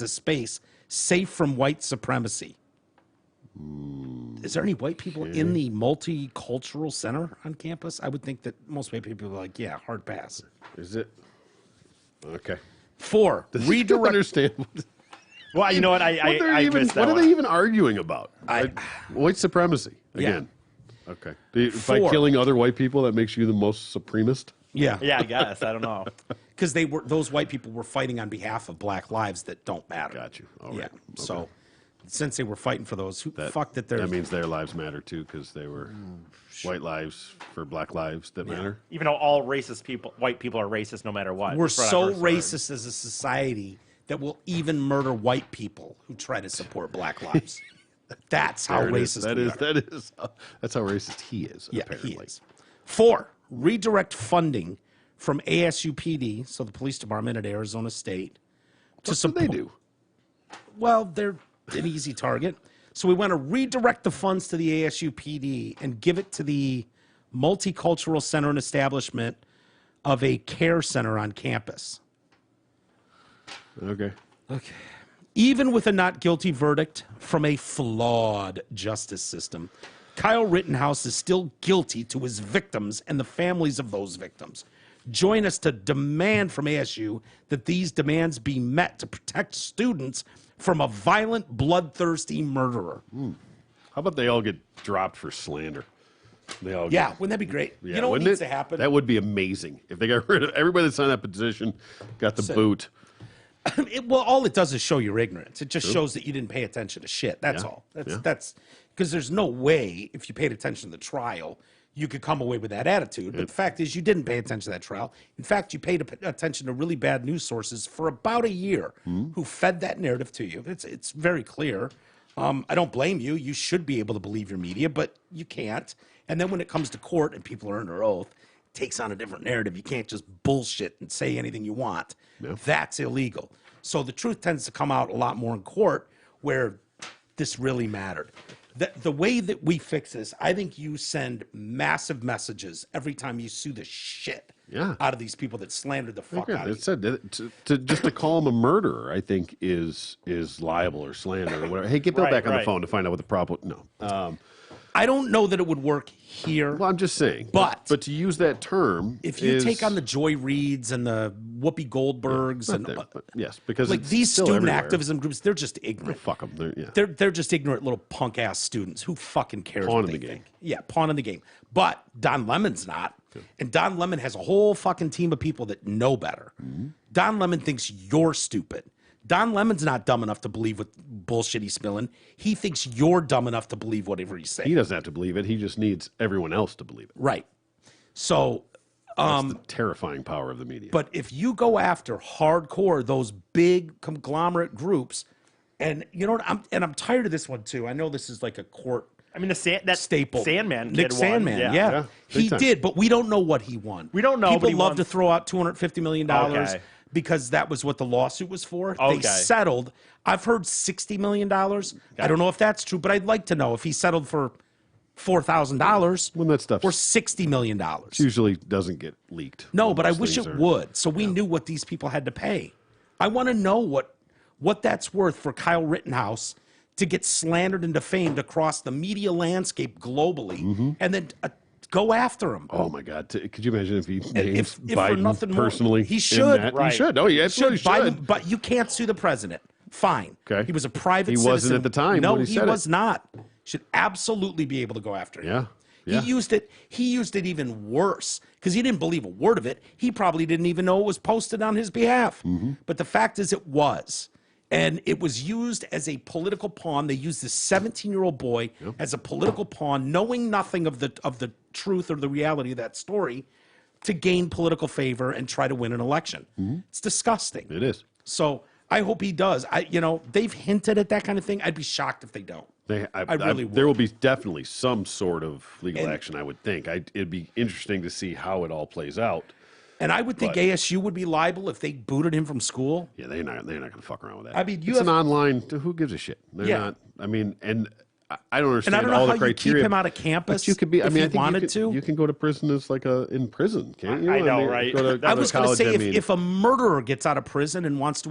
space safe from white supremacy. Is there any white people in the Multicultural Center on campus? I would think that most white people are like, yeah, hard pass. Is it? Okay. 4, I redirect. understand. Well, you know what? I missed that what are one. they even arguing about? I- Like, white supremacy again. Okay. By 4. killing other white people, that makes you the most supremacist. Yeah, Yeah, I guess. I don't know. because those white people were fighting on behalf of black lives that don't matter. Got you. All Yeah. right. So since they were fighting for those, fuck that they're. That means their lives matter too, because they were white lives for black lives that matter. Even though all racist people, white people are racist no matter what. we're That's what so I've heard. racist as a society that we'll even murder white people who try to support black lives. That's how There it is. racist we are. That's how racist he is. Yeah, apparently. he is. 4, redirect funding from ASU PD, so the police department at Arizona State, to What do support. they do? Well, they're an easy target. So we want to redirect the funds to the ASU PD and give it to the Multicultural Center and establishment of a care center on campus. Okay. Okay. Even with a not guilty verdict from a flawed justice system, Kyle Rittenhouse is still guilty to his victims and the families of those victims. Join us to demand from ASU that these demands be met to protect students from a violent, bloodthirsty murderer. How about they all get dropped for slander? They all Yeah, get, wouldn't that be great? yeah, You know what wouldn't needs it? to happen? That would be amazing if they got rid of everybody that signed that petition, got the boot. Well, all it does is show your ignorance. It just shows that you didn't pay attention to shit. That's Yeah. all. That's Yeah. that's because there's no way if you paid attention to the trial you could come away with that attitude. But the fact is, you didn't pay attention to that trial. In fact, you paid attention to really bad news sources for about a year who fed that narrative to you. It's very clear. I don't blame you. You should be able to believe your media, but you can't. And then when it comes to court and people are under oath, it takes on a different narrative. You can't just bullshit and say anything you want. That's illegal. So the truth tends to come out a lot more in court where this really mattered. The way that we fix this, I think you send massive messages every time you sue the shit out of these people that slandered the fuck out of you. It said that just to call him a murderer, I think is liable or slander or whatever. Hey, get Bill back on the phone to find out what the problem. No, I don't know that it would work here. well, I'm just saying. But to use that term, if you take on the Joy Reids and the Whoopi Goldbergs not and there, but yes, because like it's these still student everywhere. activism groups, they're just ignorant. Fuck them. They're just ignorant little punk ass students who fucking cares Pawn what in they the game. think. Yeah, pawn in the game. But Don Lemon's not, and Don Lemon has a whole fucking team of people that know better. Don Lemon thinks you're stupid. Don Lemon's not dumb enough to believe what bullshit he's spilling. He thinks you're dumb enough to believe whatever he's saying. He doesn't have to believe it. He just needs everyone else to believe it. Right. So, That's the terrifying power of the media. but if you go after hardcore those big conglomerate groups, and you know what, I'm tired of this one too. I know this is like a court I mean, that staple. Sandman kid Nick won. Sandman, yeah. big He time. did, but we don't know what he won. We don't know, People but he love won. to throw out $250 million Okay. because that was what the lawsuit was for. Okay. They settled. I've heard $60 million. I don't know if that's true, but I'd like to know if he settled for $4,000 When that stuff's- or $60 million. usually doesn't get leaked. No, but I Most wish things it are- would, so we knew what these people had to pay. I want to know what that's worth for Kyle Rittenhouse to get slandered and defamed across the media landscape globally, and then go after him. Oh my God! Could you imagine if he named if for Biden nothing more, personally? he in should. that? Right. He should. Oh, he absolutely should. Biden, but you can't sue the president. Fine. Okay. He was a private He citizen. wasn't at the time No, when he said was it. not. Should absolutely be able to go after him. Yeah. Yeah. He used it even worse because he didn't believe a word of it. He probably didn't even know it was posted on his behalf. Mm-hmm. But the fact is it was. And it was used as a political pawn. They used this 17-year-old boy as a political pawn, knowing nothing of the truth or the reality of that story, to gain political favor and try to win an election. It's disgusting. It is. So I hope he does. They've hinted at that kind of thing. I'd be shocked if they don't. I really would. There will be definitely some sort of legal action, I would think. It'd be interesting to see how it all plays out. And I would think But- ASU would be liable if they booted him from school. Yeah, they're not going to fuck around with that. I mean, it's an online. Who gives a shit? They're Yeah. not. I mean, and I don't And understand I don't know all how the you criteria. keep him out of campus. But you could be. I if mean, you I think wanted you to. You can go to prison as in prison, can't you? I know, mean, right? go to I was going to college, say I mean, if a murderer gets out of prison and wants to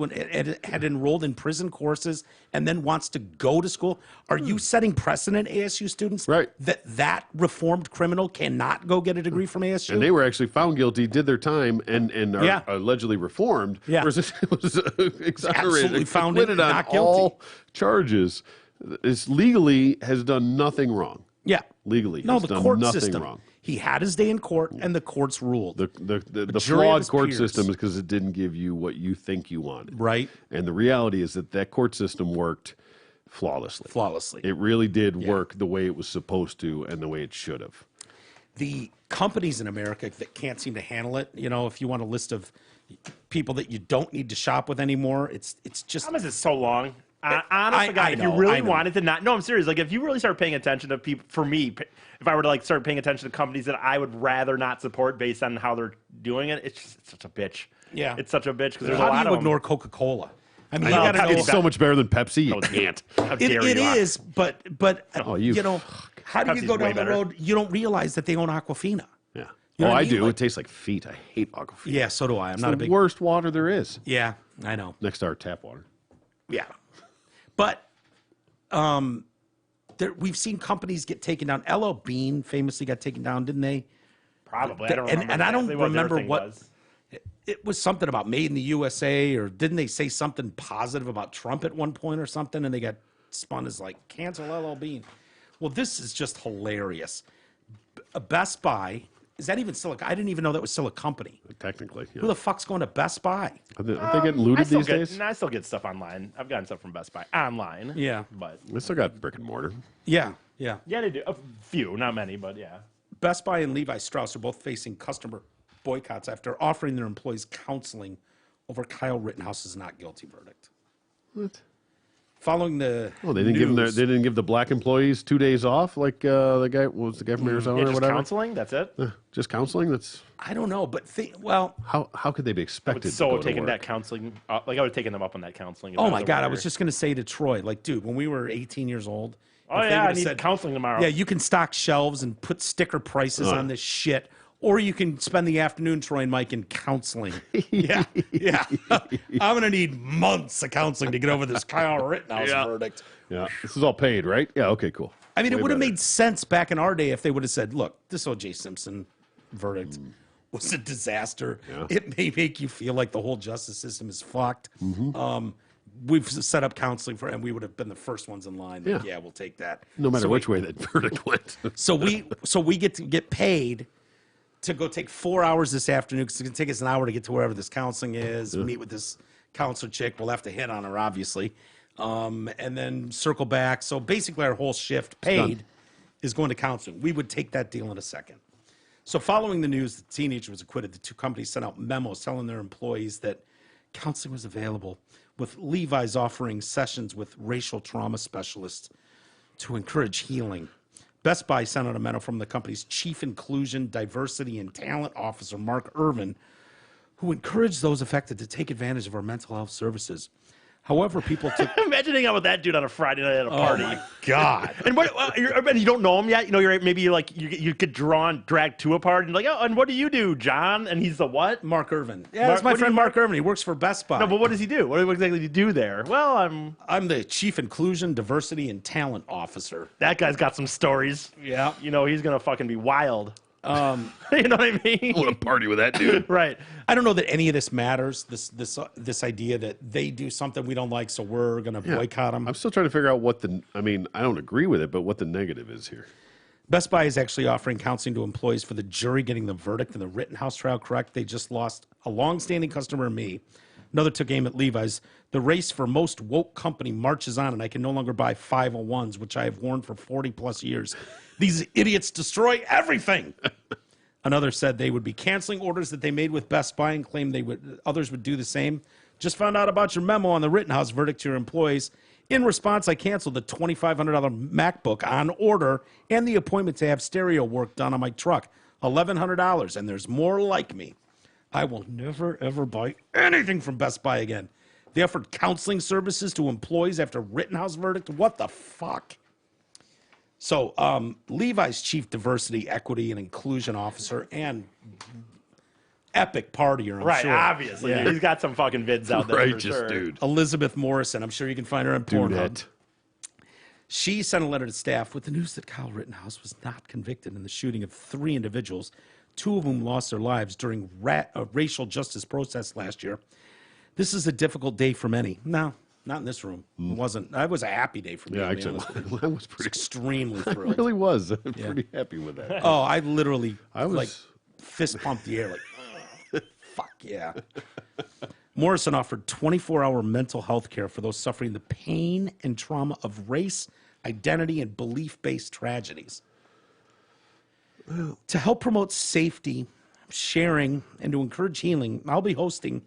had enrolled in prison courses and then wants to go to school, are you setting precedent, ASU students, Right. that reformed criminal cannot go get a degree from ASU? and they were actually found guilty, did their time, and are Yeah. allegedly reformed. Yeah. Whereas this was exonerated, Absolutely found acquitted on not guilty. all charges. Is legally has done nothing wrong. yeah, Legally, no, has the done court nothing system. wrong. He had his day in court, and the courts ruled. The jury of flawed his court peers. system is because it didn't give you what you think you wanted. Right. And the reality is that court system worked flawlessly. Flawlessly. It really did work the way it was supposed to and the way it should have. The companies in America that can't seem to handle it, if you want a list of people that you don't need to shop with anymore, it's just How is it so long? Honest to God, I if know, you really I know. wanted to not, no, I'm serious. Like, if you really start paying attention to people, for me, if I were to start paying attention to companies that I would rather not support based on how they're doing it, it's such a bitch. Yeah. it's such a bitch because there's a how lot do you of ignore Coca-Cola? I mean, Well, you got to know. It's so much better than Pepsi. You can't. How dare It you? is, but Oh, you- how do you Pepsi's go way down the better. road? You don't realize that they own Aquafina. Yeah. You know Oh, what I I mean? do. Like- It tastes like feet. I hate Aquafina. Yeah, so do I. I'm It's not the a big. worst water there is. Yeah, I know. Next to our tap water. Yeah, But we've seen companies get taken down. LL Bean famously got taken down, didn't they? Probably. I don't remember. And I don't exactly what their remember thing what. was. It was something about made in the USA, or didn't they say something positive about Trump at one point or something? And they got spun as like cancel LL Bean. Well, this is just hilarious. Best Buy, is that even still? I didn't even know that was still a company. Technically, yeah. Who the fuck's going to Best Buy? Aren't they getting looted these days? I still get stuff online. I've gotten stuff from Best Buy online. Yeah. But They still got brick and mortar. Yeah. yeah, they do. A few, not many, but yeah. Best Buy and Levi Strauss are both facing customer boycotts after offering their employees counseling over Kyle Rittenhouse's not guilty verdict. What? Following the Oh, they didn't they didn't give the black employees 2 days off, like the guy what was the guy from Arizona Yeah, or just whatever. counseling. That's it. Just counseling. That's I don't know, but well, how could they be expected to So go to taking work? that counseling, like I would have taken them up on that counseling. if oh I my a God, I worker. was just going to say to Troy, like, dude, when we were 18 years old, Oh if they yeah, I would've need said, counseling tomorrow. yeah, you can stock shelves and put sticker prices on this shit, or you can spend the afternoon, Troy and Mike, in counseling. yeah. I'm going to need months of counseling to get over this Kyle Rittenhouse verdict. Yeah, this is all paid, right? Yeah, okay, cool. I mean, it Way would have better. made sense back in our day if they would have said, look, this O.J. Simpson verdict was a disaster. Yeah. It may make you feel like the whole justice system is fucked. Mm-hmm. We've set up counseling for, and we would have been the first ones in line. Like, Yeah. yeah, we'll take that. No matter So which way that verdict went. So we get paid to go take 4 hours this afternoon because it's going to take us an hour to get to wherever this counseling is, meet with this counselor chick. We'll have to hit on her, obviously, and then circle back. So basically our whole shift paid is going to counseling. We would take that deal in a second. So following the news the teenager was acquitted, the two companies sent out memos telling their employees that counseling was available, with Levi's offering sessions with racial trauma specialists to encourage healing. Best Buy sent out a memo from the company's chief inclusion, diversity, and talent officer, Mark Irvin, who encouraged those affected to take advantage of our mental health services. However, people took... Imagine hanging out with that dude on a Friday night at a party. Oh, my God. And and you don't know him yet. You know, maybe you get dragged to a party and like, oh, and what do you do, John? And he's the what? Mark Irvin. Yeah, that's my what do friend you- Mark Irvin. He works for Best Buy. No, but what does he do? What exactly does he do there? Well, I'm the chief inclusion, diversity, and talent officer. that guy's got some stories. Yeah. You know, he's gonna fucking be wild. You know what I mean? I want to party with that dude. Right. I don't know that any of this matters. This idea that they do something we don't like, so we're going to boycott them. I'm still trying to figure out what I don't agree with it, but what the negative is here. Best Buy is actually offering counseling to employees for the jury getting the verdict in the Rittenhouse trial. Correct? They just lost a long-standing customer in me. Another took aim at Levi's. The race for most woke company marches on, and I can no longer buy 501s, which I have worn for 40 plus years. These idiots destroy everything. Another said they would be canceling orders that they made with Best Buy and claimed others would do the same. Just found out about your memo on the Rittenhouse verdict to your employees. In response, I canceled the $2,500 MacBook on order and the appointment to have stereo work done on my truck. $1,100, and there's more like me. I will never, ever buy anything from Best Buy again. They offered counseling services to employees after Rittenhouse verdict. What the fuck? So Levi's chief diversity, equity, and inclusion officer and epic partier, I'm Right. sure. Obviously, Yeah. he's got some fucking vids out there. for Righteous sure. dude. Elizabeth Morrison. I'm sure you can find her on Dude, Pornhub. it. She sent a letter to staff with the news that Kyle Rittenhouse was not convicted in the shooting of 3 individuals, 2 of whom lost their lives during a racial justice protest last year. This is a difficult day for many. No, not in this room. It wasn't. That was a happy day for me. Yeah, to be actually, honest with you. I was I was pretty. extremely I thrilled. really was. I'm pretty happy with that. Oh, I literally I was- like fist pumped the air like, fuck yeah. Morrison offered 24-hour mental health care for those suffering the pain and trauma of race, identity, and belief-based tragedies. To help promote safety, sharing, and to encourage healing, I'll be hosting,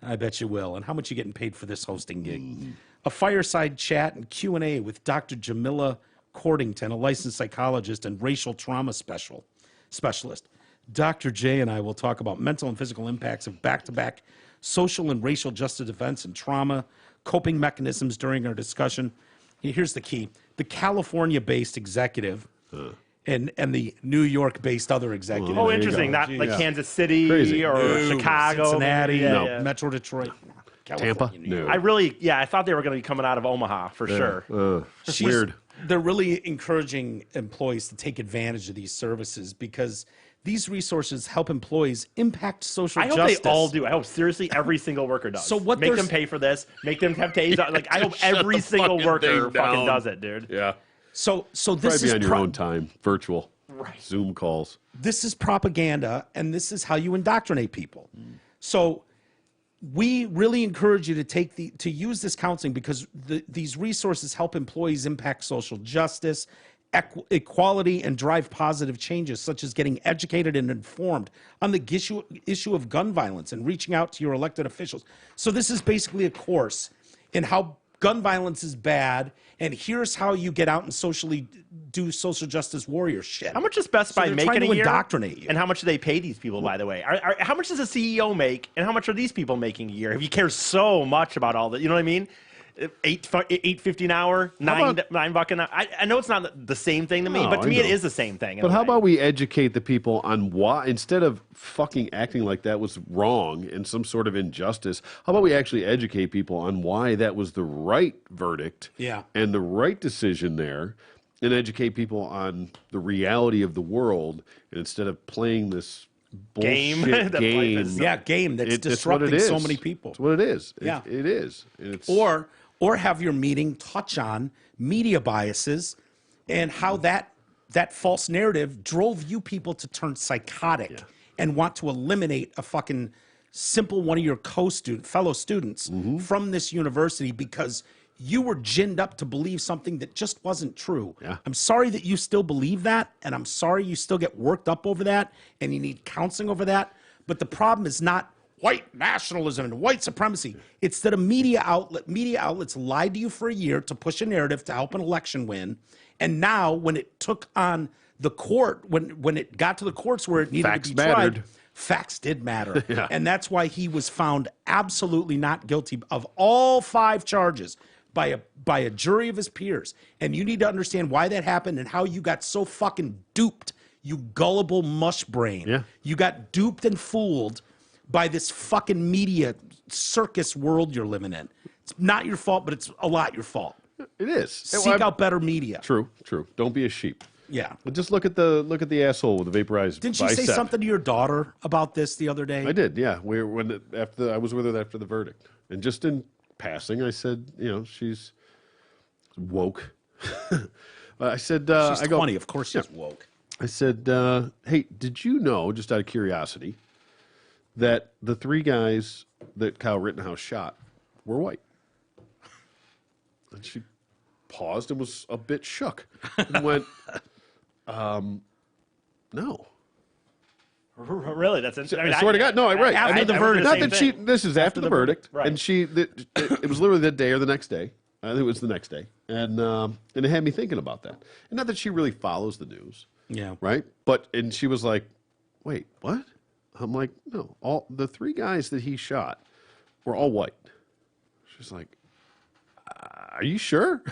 I bet you will, and how much you getting paid for this hosting gig? A fireside chat and Q&A with Dr. Jamila Cordington, a licensed psychologist and racial trauma specialist. Dr. J and I will talk about mental and physical impacts of back-to-back social and racial justice events and trauma, coping mechanisms during our discussion. Here's the key. The California-based executive and the New York-based other executive. Oh, There you interesting. go. Not like Yeah. Kansas City Crazy. or No, Chicago, Cincinnati, Yeah, no, yeah. Metro Detroit. California, New York. I thought they were going to be coming out of Omaha for sure. Weird. They're really encouraging employees to take advantage of these services because these resources help employees impact social I hope justice. they all do. I hope seriously every single worker does. So what make they're- them pay for this. Make them have days. Like I hope Shut every the single fucking worker thing fucking down. does it, dude. Yeah. So this Probably is be on your own time, virtual, Zoom calls. this is propaganda, and this is how you indoctrinate people. So we really encourage you to use this counseling because these resources help employees impact social justice, equality, and drive positive changes, such as getting educated and informed on the issue of gun violence and reaching out to your elected officials. So this is basically a course in how gun violence is bad, and here's how you get out and socially do social justice warrior shit. How much does Best So Buy they're make trying in a to year? indoctrinate you. And how much do they pay these people, by the way? How much does a CEO make, and how much are these people making a year? If you care so much about all that, you know what I mean? $8.50 an hour, $9 an hour. I know it's not the same thing to me, No, but to I me it know. is the same thing. in But a how way. about we educate the people on why, instead of fucking acting like that was wrong and some sort of injustice, how about we actually educate people on why that was the right verdict Yeah. and the right decision there, and educate people on the reality of the world, and instead of playing this Game bullshit that life game, is- Yeah, game that's it's what it disrupting so is. many people. It's what it is. Yeah. It is. And it's, Or have your meeting touch on media biases and how that false narrative drove you people to turn psychotic and want to eliminate a fucking simple one of your fellow students Mm-hmm. from this university because you were ginned up to believe something that just wasn't true. Yeah. I'm sorry that you still believe that, and I'm sorry you still get worked up over that, and you need counseling over that. But the problem is not white nationalism and white supremacy. It's that media outlets lied to you for a year to push a narrative to help an election win. And now when it took on the court, when it got to the courts where it needed Facts to be mattered. tried, facts did matter. And that's why he was found absolutely not guilty of all 5 charges by a jury of his peers. And you need to understand why that happened and how you got so fucking duped, you gullible mush brain. Yeah. You got duped and fooled by this fucking media circus world you're living in. It's not your fault, but it's a lot your fault. it is. Seek out better media. True. Don't be a sheep. Yeah. But just look at the asshole with the vaporized Didn't you bicep. say something to your daughter about this the other day? I did, yeah. I was with her after the verdict, and just in passing, I said, she's woke. I said, She's I go, 20. Of course she's woke. I said, hey, did you know, just out of curiosity, that the 3 guys that Kyle Rittenhouse shot were white? And she paused and was a bit shook and went, no. Really? That's interesting. I swear to God, no, right. After I mean, the verdict. Not that she. This is after the verdict, right. and it was literally that day or the next day. I think it was the next day, and it had me thinking about that. And not that she really follows the news, Yeah. right? And she was like, "Wait, what?" I'm like, "No, all the 3 guys that he shot were all white." She's like, "Are you sure?"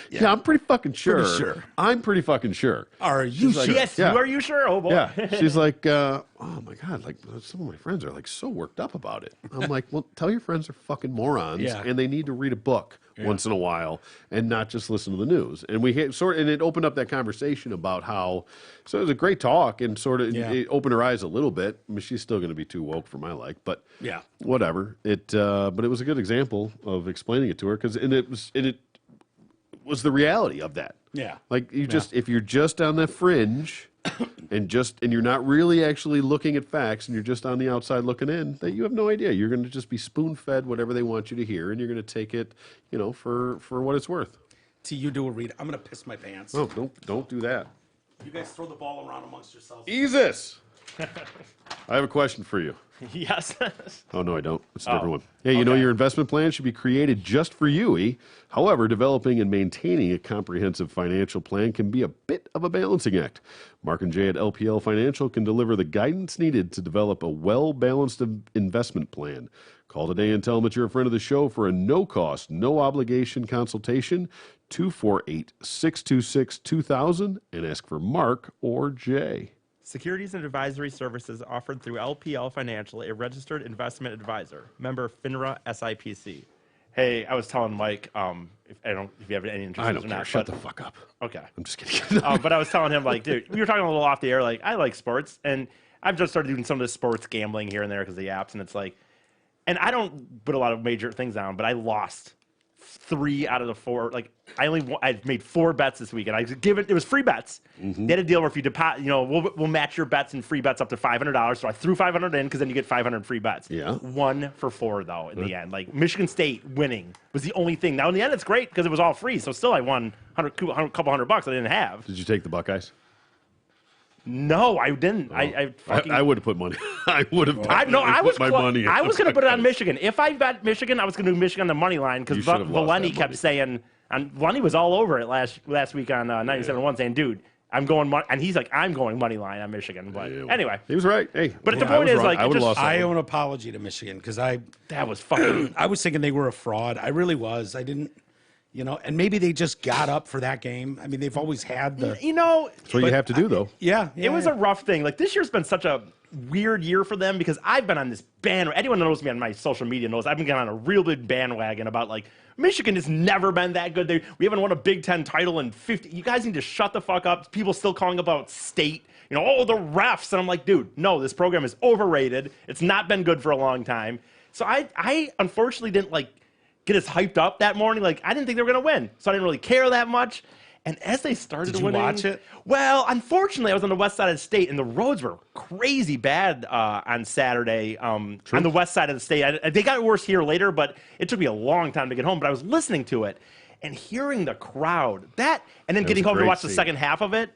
yeah, I'm pretty fucking sure. sure. I'm pretty fucking sure. Are you She's like, sure? Yes, Yeah. you are you sure? Oh boy. Yeah, she's like, oh my God, like some of my friends are like so worked up about it. I'm like, well, tell your friends they're fucking morons, Yeah. and they need to read a book once in a while and not just listen to the news. And we had and it opened up that conversation about how, so it was a great talk and sort of Yeah. it opened her eyes a little bit. I mean, she's still going to be too woke for my like, but Yeah. whatever. But it was a good example of explaining it to her because it was the reality of that. Yeah. Like if you're just on the fringe and you're not really actually looking at facts and you're just on the outside looking in, that you have no idea. You're going to just be spoon-fed whatever they want you to hear, and you're going to take it, for what it's worth. Till you do a read. I'm going to piss my pants. Oh, don't do that. You guys throw the ball around amongst yourselves. Jesus. I have a question for you. Yes. Oh, no, I don't. It's a different one. Hey, you know your investment plan should be created just for you, E. However, developing and maintaining a comprehensive financial plan can be a bit of a balancing act. Mark and Jay at LPL Financial can deliver the guidance needed to develop a well-balanced investment plan. Call today and tell them that you're a friend of the show for a no-cost, no-obligation consultation, 248-626-2000, and ask for Mark or Jay. Securities and advisory services offered through LPL Financial, a registered investment advisor. Member FINRA SIPC. Hey, I was telling Mike, if you have any interest I or don't care. not. Shut the fuck up. Okay. I'm just kidding. But I was telling him, like, dude, we were talking a little off the air. Like, I like sports, and I've just started doing some of the sports gambling here and there because of the apps, and it's like, and I don't put a lot of major things down, but I lost 3 out of the 4. Like, I made 4 bets this week, and it was free bets. They had a deal where if you deposit, we'll match your bets and free bets up to $500. So I threw $500 in because then you get 500 free bets. Yeah. 1 for 4 though in the end. Like Michigan State winning was the only thing. Now in the end, it's great because it was all free. So still, I won a couple $100 I didn't have. Did you take the Buckeyes? No, I didn't. I would have put money. I would have. I was my money. I was going to put it on Michigan. If I bet Michigan, I was going to do Michigan on the money line because You should have lost Valeni that kept money. saying, and Valeni was all over it last week on 97.1 saying, dude, I'm going money, and he's like, I'm going money line on Michigan. But anyway, he was right. Hey, But the I point was is, wrong. like, I would have just- lost. I that owe one. an apology to Michigan because that was fucking. I was thinking they were a fraud. I really was. I didn't, and maybe they just got up for that game. I mean, they've always had the. That's what you have to do, though. Yeah, It was a rough thing. Like this year's been such a weird year for them because I've been on this bandwagon. Anyone that knows me on my social media knows I've been getting on a real big bandwagon about like Michigan has never been that good. We haven't won a Big Ten title in 50. You guys need to shut the fuck up. People still calling about state. The refs. And I'm like, dude, no, this program is overrated. It's not been good for a long time. So I unfortunately didn't get as hyped up that morning. Like I didn't think they were going to win. So I didn't really care that much. And as they started Did you winning, watch it? Well, unfortunately, I was on the west side of the state, and the roads were crazy bad on Saturday on the west side of the state. They got worse here later, but it took me a long time to get home. But I was listening to it and hearing the crowd, and then getting was a home to great watch the scene. second half of it.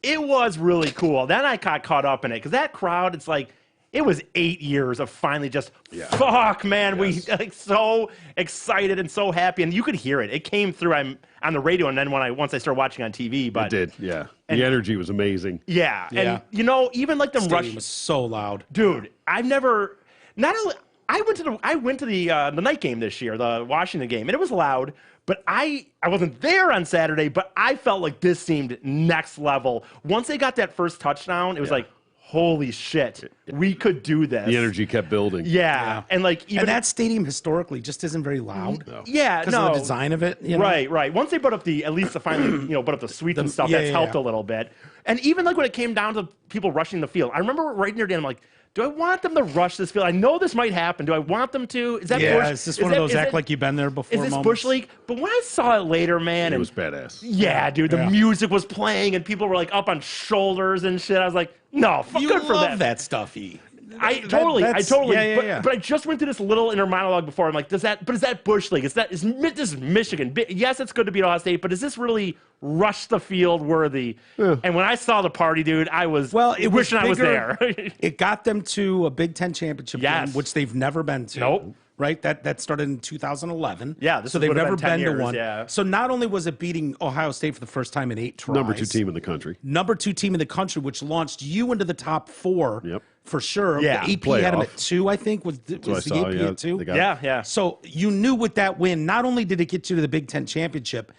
It was really cool. Then I got caught up in it because that crowd, it's like, it was 8 years of finally just, fuck, man. Yes. We so excited and so happy. And you could hear it. It came through on the radio and then once I started watching on TV. But It did. Yeah. And- The energy was amazing. yeah. Yeah. And, even like them Stadium rush. was so loud. Dude, I've never, not only, I went to the night game this year, the Washington game, and it was loud. But I wasn't there on Saturday, but I felt like this seemed next level. Once they got that first touchdown, it was like, holy shit, we could do this. The energy kept building. Yeah. And like even And that stadium historically just isn't very loud. No. yeah, Because no. of the design of it. Right. Once they put up at least the finally, put up the suites and stuff, yeah, that's yeah, helped yeah. a little bit. And even like when it came down to people rushing the field, I remember right near the end, I'm like, do I want them to rush this field? I know this might happen. Do I want them to? Is that Yeah, Bush? it's just one of those act like you've been there before Is this moments. Bush League? But when I saw it later, man, It and was badass. yeah, dude, the Yeah. music was playing and people were like up on shoulders and shit. I was like, no, You good for love them. that stuff, E. I totally. Yeah. But I just went through this little inner monologue before. I'm like, is that Bush League? Is this Michigan? Yes, it's good to beat Ohio State, but is this really rush the field worthy? And when I saw the party, dude, I was wishing I was there. It got them to a Big Ten championship Yes. game, which they've never been to. Nope. Right? That started in 2011. Yeah, this so they've would've never been 10 been to years, one. yeah. So not only was it beating Ohio State for the first time in 8 tries. Number 2 team in the country. Number 2 team in the country, which launched you into the top 4 Yep. for sure. Yeah. The AP had them Playoff. at 2, I think. Was what I the saw, AP yeah. at 2? They got- yeah. So you knew with that win, not only did it get you to the Big Ten championship,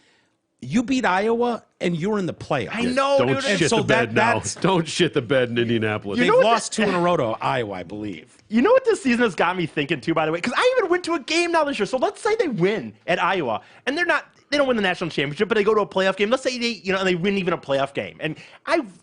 you beat Iowa and you were in the playoffs. I know, Don't dude. and shit so the bed now. that's- Don't shit the bed in Indianapolis. They've know what lost 2 in a row to Iowa, I believe. You know what this season has got me thinking too, by the way? Because I even went to a game now this year. So let's say they win at Iowa, and they don't win the national championship, but they go to a playoff game. Let's say and they win even a playoff game, and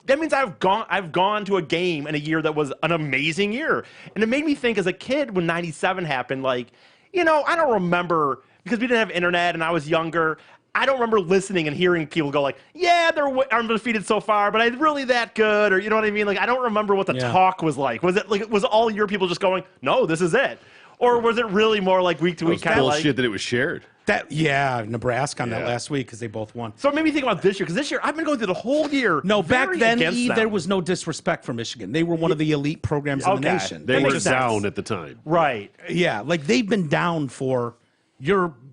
that means I've gone to a game in a year that was an amazing year, and it made me think as a kid when '97 happened, like, I don't remember because we didn't have internet and I was younger. I don't remember listening and hearing people go like, yeah, they're undefeated so far, but are they really that good? Or you know what I mean? Like, I don't remember what the talk was like. Was it like, was all your people just going, no, this is it? Or was it really more like week to It week was kind of like? bullshit that it was shared. Nebraska on that Yeah. last week because they both won. So it made me think about this year, because this year I've been going through the whole year. No, back very then, against them. there was no disrespect for Michigan. They were one of the elite programs in the Okay. nation. They That were makes sense. down at the time. Right. Yeah, like they've been down for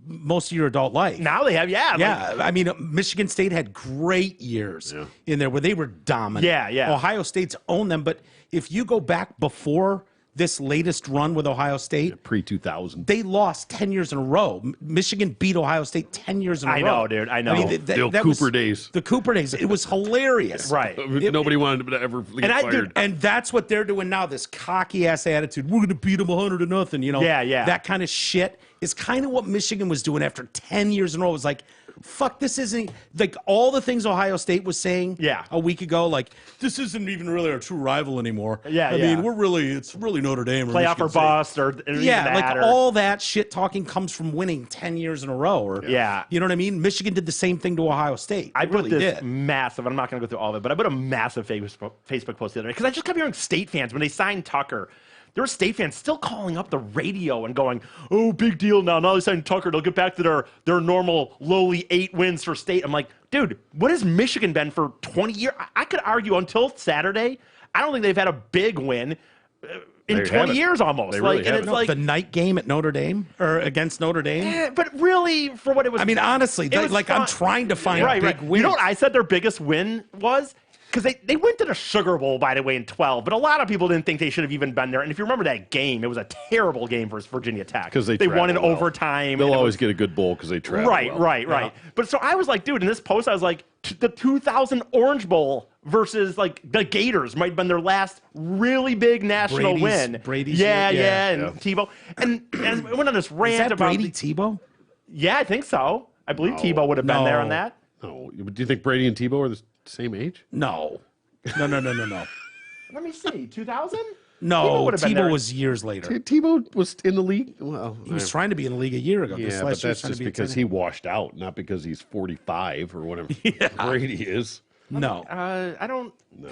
most of your adult life. Now they have, yeah. Yeah, I mean, Michigan State had great years in there where they were dominant. Yeah. Ohio State's owned them, but if you go back before this latest run with Ohio State, Pre-2000. they lost 10 years in a row. Michigan beat Ohio State 10 years in a row. I know, dude. I know. The old Cooper days. The Cooper days. It was hilarious. Right. Nobody wanted to ever get fired. And that's what they're doing now, this cocky-ass attitude. We're going to beat them 100-0, you know. Yeah. That kind of shit is kind of what Michigan was doing after 10 years in a row. It was like, fuck, this isn't, like, all the things Ohio State was saying a week ago, like, this isn't even really our true rival anymore. I mean, it's really Notre Dame. Or Playoff Michigan or State. bust or All that shit talking comes from winning 10 years in a row. Or, you know what I mean? Michigan did the same thing to Ohio State. I put really this did. massive, I'm not going to go through all of it, but I put a massive Facebook post the other day because I just kept hearing State fans when they signed Tucker. There were State fans still calling up the radio and going, "Oh, big deal now. Now they signed Tucker. They'll get back to their normal lowly 8 wins for State." I'm like, dude, what has Michigan been for 20 years? I could argue until Saturday, I don't think they've had a big win in 20 years almost. They really like, and it's haven't. like the night game at Notre Dame or against Notre Dame. but really, for what it was, I mean, honestly, it was like fun. I'm trying to find right. big wins. You know what I said their biggest win was? Because they went to the Sugar Bowl, by the way, in 12, but a lot of people didn't think they should have even been there. And if you remember that game, it was a terrible game for Virginia Tech. Because they won in travel well. overtime. They'll and it always was- get a good bowl because they travel Right, well. right. But so I was like, dude, in this post, I was like, the 2000 Orange Bowl versus like the Gators might have been their last really big national win. Brady's yeah, year? and Tebow. And I went on this Is rant that about Brady Tebow? Yeah, I think so. I believe Tebow would have been there on No. that. No, do you think Brady and Tebow are the same age? No. Let me see, 2000? No, would have been there. Tebow was years later. Tebow was in the league. Well, He was trying to be in the league a year ago. This yeah, but last year that's he was trying to just be a because tight he end. washed out, not because he's 45 or whatever Brady is. No. I don't. No.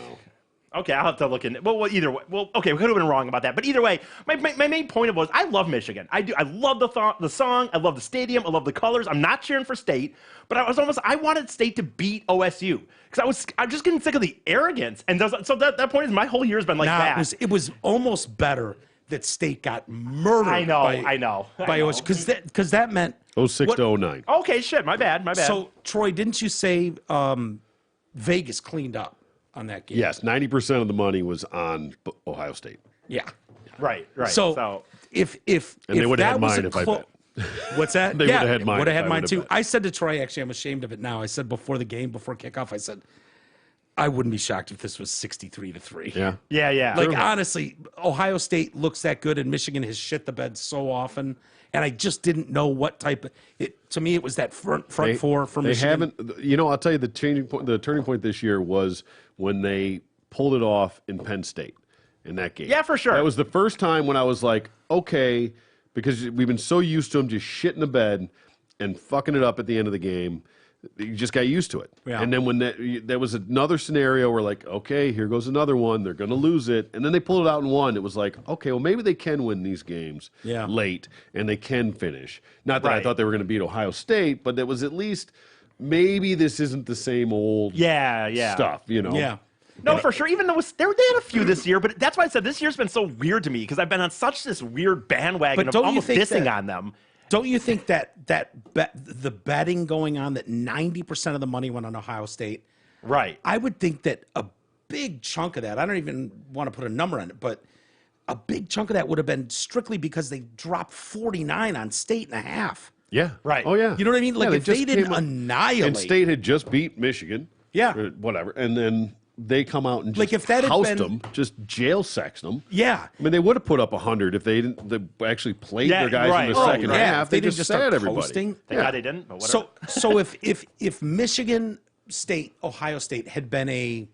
Okay, I'll have to look in. Well, either way. Well, okay, we could have been wrong about that. But either way, my main point was I love Michigan. I do. I love the song. I love the stadium. I love the colors. I'm not cheering for State, but I wanted State to beat OSU because I'm just getting sick of the arrogance. And so that point is my whole year's been like Now, that. it was almost better that State got murdered. I know. By OSU because that meant 06 what- to 09. Okay, shit. My bad. So Troy, didn't you say Vegas cleaned up on that game? Yes, 90% of the money was on Ohio State. Yeah. right. So if And they if would have that had was mine a if I clo- bet. What's that? They yeah, would've had mine Would have if had I mine would've too. bet. I said to Troy, actually, I'm ashamed of it now. I said before the game, before kickoff, I said, I wouldn't be shocked if this was 63-3. Yeah. Yeah. Like, honestly, Ohio State looks that good, and Michigan has shit the bed so often. And I just didn't know what type of it. To me, it was that front four for They Michigan. haven't. You know, I'll tell you the turning point this year was when they pulled it off in Penn State in that game. Yeah, for sure. That was the first time when I was like, okay, because we've been so used to them just shitting the bed and fucking it up at the end of the game. You just got used to it. Yeah. And then when there was another scenario where like, okay, here goes another one. They're going to lose it. And then they pulled it out and won. It was like, okay, well, maybe they can win these games late and they can finish. Not that I Right. thought they were going to beat Ohio State, but it was at least maybe this isn't the same old stuff, you know? Yeah. No, for sure. Even though they had a few this year, but that's why I said this year's been so weird to me because I've been on such this weird bandwagon But of don't you almost think dissing that- on them. Don't you think that the betting going on that 90% of the money went on Ohio State? Right. I would think that a big chunk of that, I don't even want to put a number on it, but a big chunk of that would have been strictly because they dropped 49 on State and a half. Yeah. Right. Oh, yeah. You know what I mean? Like, if just they didn't came up- annihilate. And State had just beat Michigan. Yeah. Or whatever. And then they come out and just Like, if that had housed been- them, just jail sexed them. Yeah. I mean, they would have put up 100 if they didn't. They actually played Yeah, their guys right. in the Oh, second yeah. half. They didn't just start sad everybody. coasting. Thank God they didn't, but whatever. So if Michigan State, Ohio State had been a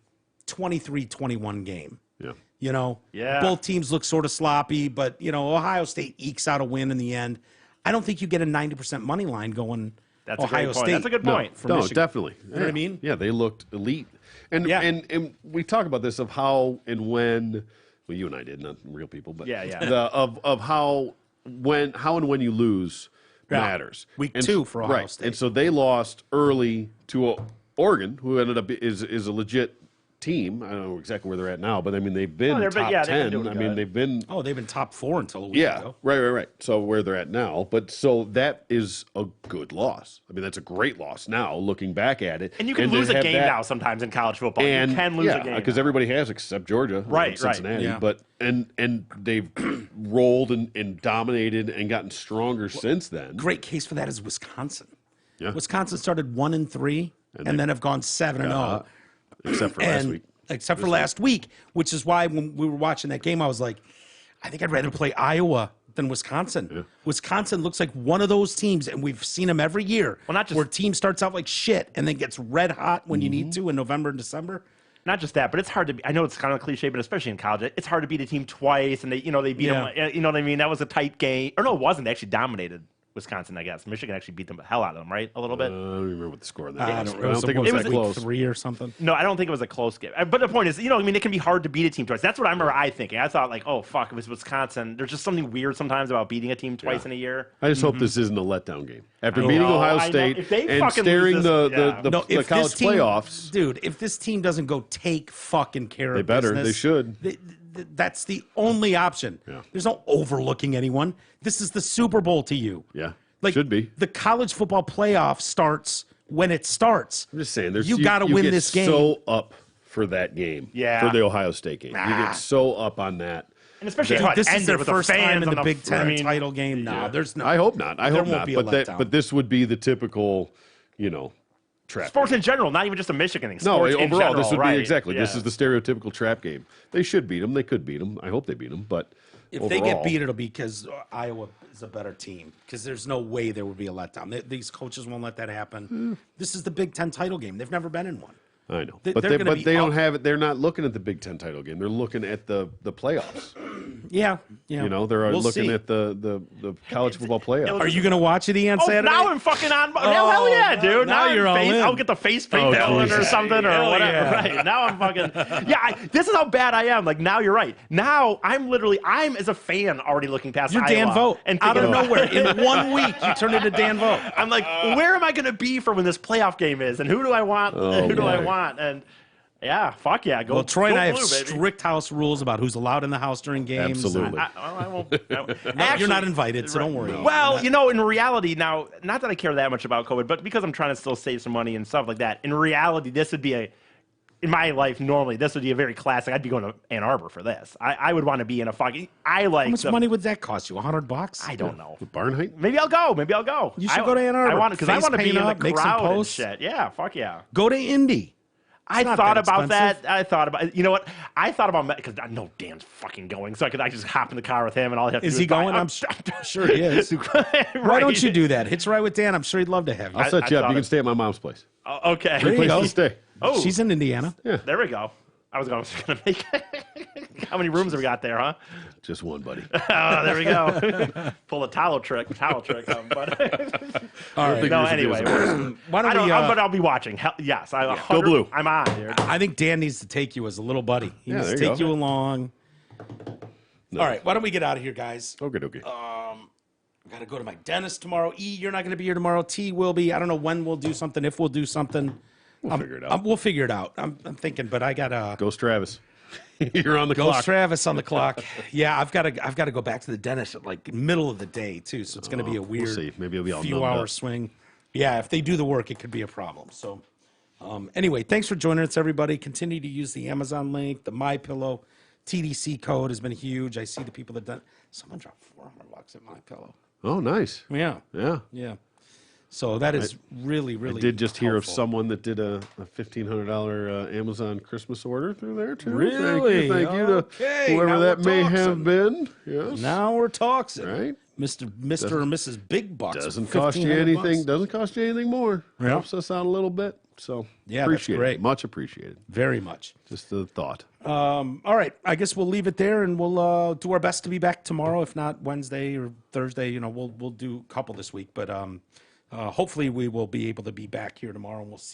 23-21 game, Yeah. you know, Yeah. both teams look sort of sloppy, but, you know, Ohio State ekes out a win in the end. I don't think you get a 90% money line going That's a Ohio great point. State. That's a good No, point. for no, Michigan. definitely. know what I mean? Yeah, they looked elite. And, Yeah. and we talk about this of how and when. Well, you and I did, not real people, but Yeah. of how and when you lose Yeah. matters. Week And 2 for Ohio right. State. And so they lost early to Oregon, who ended up is a legit team. I don't know exactly where they're at now, but I mean they've been they've been- top yeah, they've been 10. doing I mean good. they've been Oh, they've been top 4 until a week yeah, ago. right. So where they're at now, but so that is a good loss. I mean that's a great loss now looking back at it. And you can to lose a have game that- now sometimes in college football. And You can lose a game because now. everybody has except Georgia, Right, and Cincinnati. Yeah. But and they've rolled and dominated and gotten stronger since then. Great case for that is Wisconsin. Yeah. Wisconsin started 1-3 and then have gone 7-0. Except for last week. Except for last week, which is why when we were watching that game, I was like, I think I'd rather play Iowa than Wisconsin. Wisconsin looks like one of those teams, and we've seen them every year, Well, not just- where team starts out like shit and then gets red hot when you need Mm-hmm. to in November and December. Not just that, but it's hard to. I know it's kind of a cliche, but especially in college, it's hard to beat a team twice, and they beat Yeah. them. You know what I mean? That was a tight game, or no, it wasn't. They actually dominated Wisconsin, I guess. Michigan actually beat them the hell out of them, right? A little bit. I don't remember what the score on that I was. don't, but I don't think it was that close. 3 or something. No, I don't think it was a close game. But the point is, I mean, it can be hard to beat a team twice. That's what I remember thinking. I thought, like, oh, fuck, it was Wisconsin. There's just something weird sometimes about beating a team twice in a year. I just hope this isn't a letdown game. After I beating know, Ohio I know. State If they and fucking staring lose the, this- yeah. the, No, the if college this team, playoffs, dude, if this team doesn't go take fucking care they of better. business, They should. that's the only option. Yeah. There's no overlooking anyone. This is the Super Bowl to you. Yeah, Like, should be. The college football playoff starts when it starts. I'm just saying, there's you got to win get this game. so up for that game. Yeah. For the Ohio State game, you Ah. get so up on that. And especially Dude, how it this is ended their with the first time fans in on the Big Ten I mean, title game. No, there's no. I hope not. I there hope won't not. be a But letdown. but this would be the typical, trap. Sports in general, not even just a Michigan thing. No, Sports in overall, general, this would right. be exactly. This Yeah. is the stereotypical trap game. They should beat them. They could beat them. I hope they beat them. But If overall, they get beat, it'll be because Iowa is a better team. Because there's no way there would be a letdown. These coaches won't let that happen. This is the Big Ten title game. They've never been in one. I know, They're but gonna be they don't up. have it. They're not looking at the Big Ten title game. They're looking at the playoffs. Yeah. They're We'll looking see. at the college football playoffs. Are you going to watch it, Ian, Oh, Saturday? now I'm fucking on. hell yeah, dude. now I'm you're all in. I'll get the face paint Oh, going or Jesus. something or Hell whatever. yeah. Right now I'm fucking. Yeah, this is how bad I am. Like now you're right. Now I'm as a fan already looking past You're Iowa Dan Vogt. and Out of thinking about- nowhere. In 1 week, you turned into Dan Vogt. I'm like, where am I going to be for when this playoff game is, and who do I want? Oh, who do I boy. want? And yeah, fuck yeah, go. Well, Troy and go I have blue, baby. strict house rules about who's allowed in the house during games. Absolutely. I won't. You're Actually, not invited, so don't worry. Well, in reality, now, not that I care that much about COVID, but because I'm trying to still save some money and stuff like that, in reality, this would be in my life, normally, this would be a very classic. I'd be going to Ann Arbor for this. I would want to be in a fucking. How much money would that cost you? $100? I don't know. Barnheight? Maybe I'll go. You should go to Ann Arbor. I want because I Face want to be paint in the up, make some crowd and posts. shit. Yeah, fuck yeah. Go to Indy. I not thought that about expensive. that. I thought about. You know what? I thought about because I know Dan's fucking going, so I just hop in the car with him, and all he have to Is do he is buy- going? I'm sure he is. Why don't you do that? Hitch a ride with Dan. I'm sure he'd love to have you. I'll set you I up. thought You can it- stay at my mom's place. Oh, okay. There you Place go. to stay. Oh, She's in Indiana. there we go. I was going to make. How many rooms have we got there, huh? Just one, buddy. Oh, there we go. Pull a towel trick, but All right. no. yours would be Anyway, as Why I don't don't. we? But I'll be watching. Hell, yes, Go blue. I'm on, dude. I think Dan needs to take you as a little buddy. He Yeah, needs to there you take go. you along. All right. Why don't we get out of here, guys? Okay. I got to go to my dentist tomorrow. E, you're not going to be here tomorrow. T will be. I don't know when we'll do something. If we'll do something, We'll figure it out. We'll figure it out. I'm thinking, but I got to Ghost Travis. You're on the Ghost clock. Travis on the clock. Yeah, I've got to go back to the dentist at like middle of the day too. So it's going to be a weird see. Maybe it'll be all few numbed hour up. swing. Yeah, if they do the work, it could be a problem. So anyway, thanks for joining us, everybody. Continue to use the Amazon link, the My Pillow TDC code has been huge. I see the people that done. Someone dropped $400 at My Pillow. Oh, nice. Yeah, Yeah. yeah. So that is really, really. I did just hear of helpful. someone that did a $1,500 Amazon Christmas order through there too. Really? Thank you to Okay, whoever now that we're may talking. have been. Yes. Now we're talking, Right? Mr. or Mrs. Big Bucks. Doesn't for cost you $1,500 anything. bucks. Doesn't cost you anything more. Yeah. Helps us out a little bit. So Yeah, that's appreciate great. it. Much appreciated. Very much. Just the thought. All right, I guess we'll leave it there, and we'll do our best to be back tomorrow. If not Wednesday or Thursday, we'll do a couple this week. But hopefully we will be able to be back here tomorrow, and we'll see.